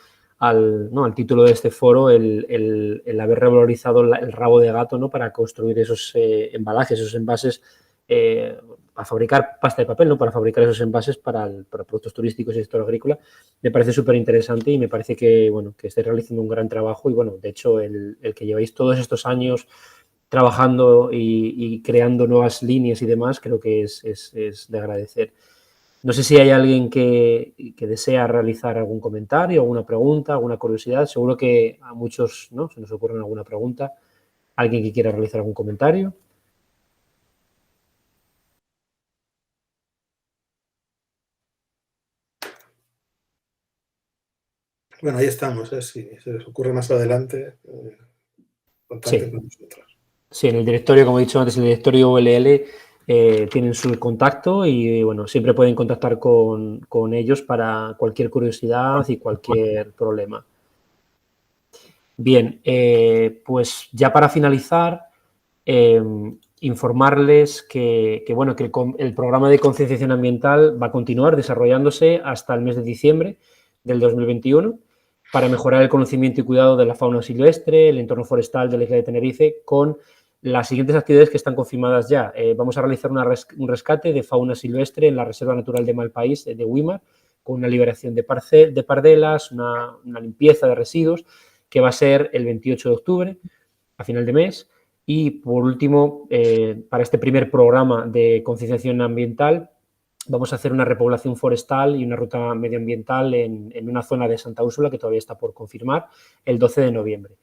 título de este foro, el haber revalorizado el rabo de gato, ¿no?, para construir esos embalajes, esos envases, para fabricar pasta de papel, ¿no?, para fabricar esos envases para productos turísticos y sector agrícola. Me parece súper interesante y me parece que, bueno, que estáis realizando un gran trabajo y, bueno, de hecho, el que lleváis todos estos años trabajando y creando nuevas líneas y demás, creo que es de agradecer. No sé si hay alguien que desea realizar algún comentario, alguna pregunta, alguna curiosidad. Seguro que a muchos, ¿no?, se nos ocurre alguna pregunta. ¿Alguien que quiera realizar algún comentario? Bueno, ahí estamos. Si se les ocurre más adelante, contacten con nosotros. Sí, en el directorio, como he dicho antes, el directorio ULL tienen su contacto y, bueno, siempre pueden contactar con ellos para cualquier curiosidad y cualquier problema. Bien, pues ya para finalizar, informarles que el programa de concienciación ambiental va a continuar desarrollándose hasta el mes de diciembre del 2021 para mejorar el conocimiento y cuidado de la fauna silvestre, el entorno forestal de la isla de Tenerife, con las siguientes actividades que están confirmadas ya. Vamos a realizar un rescate de fauna silvestre en la Reserva Natural de Malpaís de Güímar, con una liberación de pardelas, una limpieza de residuos, que va a ser el 28 de octubre, a final de mes. Y, por último, para este primer programa de concienciación ambiental, vamos a hacer una repoblación forestal y una ruta medioambiental en una zona de Santa Úrsula, que todavía está por confirmar, el 12 de noviembre.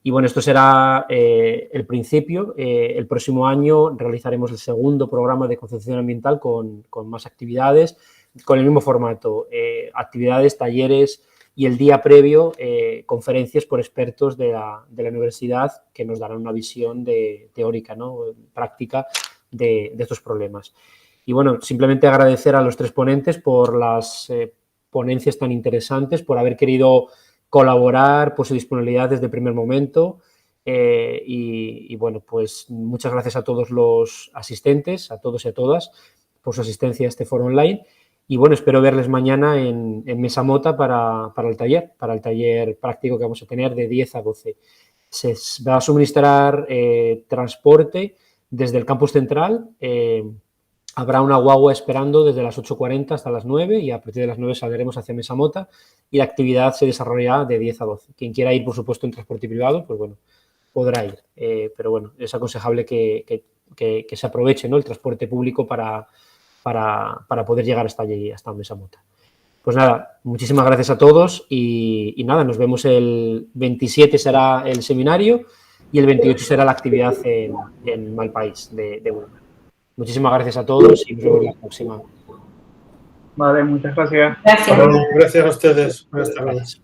Y, bueno, esto será el principio. El próximo año realizaremos el segundo programa de concienciación ambiental con más actividades, con el mismo formato, actividades, talleres, y el día previo, conferencias por expertos de la universidad que nos darán una visión teórica, ¿no?, práctica de estos problemas. Y, bueno, simplemente agradecer a los tres ponentes por las ponencias tan interesantes, por haber querido colaborar, por su disponibilidad desde el primer momento. Y, bueno, pues muchas gracias a todos los asistentes, a todos y a todas, por su asistencia a este foro online. Y, bueno, espero verles mañana en Mesa Mota para el taller práctico que vamos a tener de 10 a 12. Se va a suministrar transporte desde el campus central. Habrá una guagua esperando desde las 8:40 hasta las 9 y a partir de las 9 saldremos hacia Mesa Mota y la actividad se desarrollará de 10 a 12. Quien quiera ir, por supuesto, en transporte privado, pues, bueno, podrá ir. Pero, bueno, es aconsejable que se aproveche, ¿no?, el transporte público para poder llegar hasta allí, hasta Mesa Mota. Pues nada, muchísimas gracias a todos y nada, nos vemos el 27 será el seminario y el 28 será la actividad en Malpaís de Güímar. Muchísimas gracias a todos y nos vemos la próxima. Vale, muchas gracias. Gracias. Gracias a ustedes. Buenas tardes.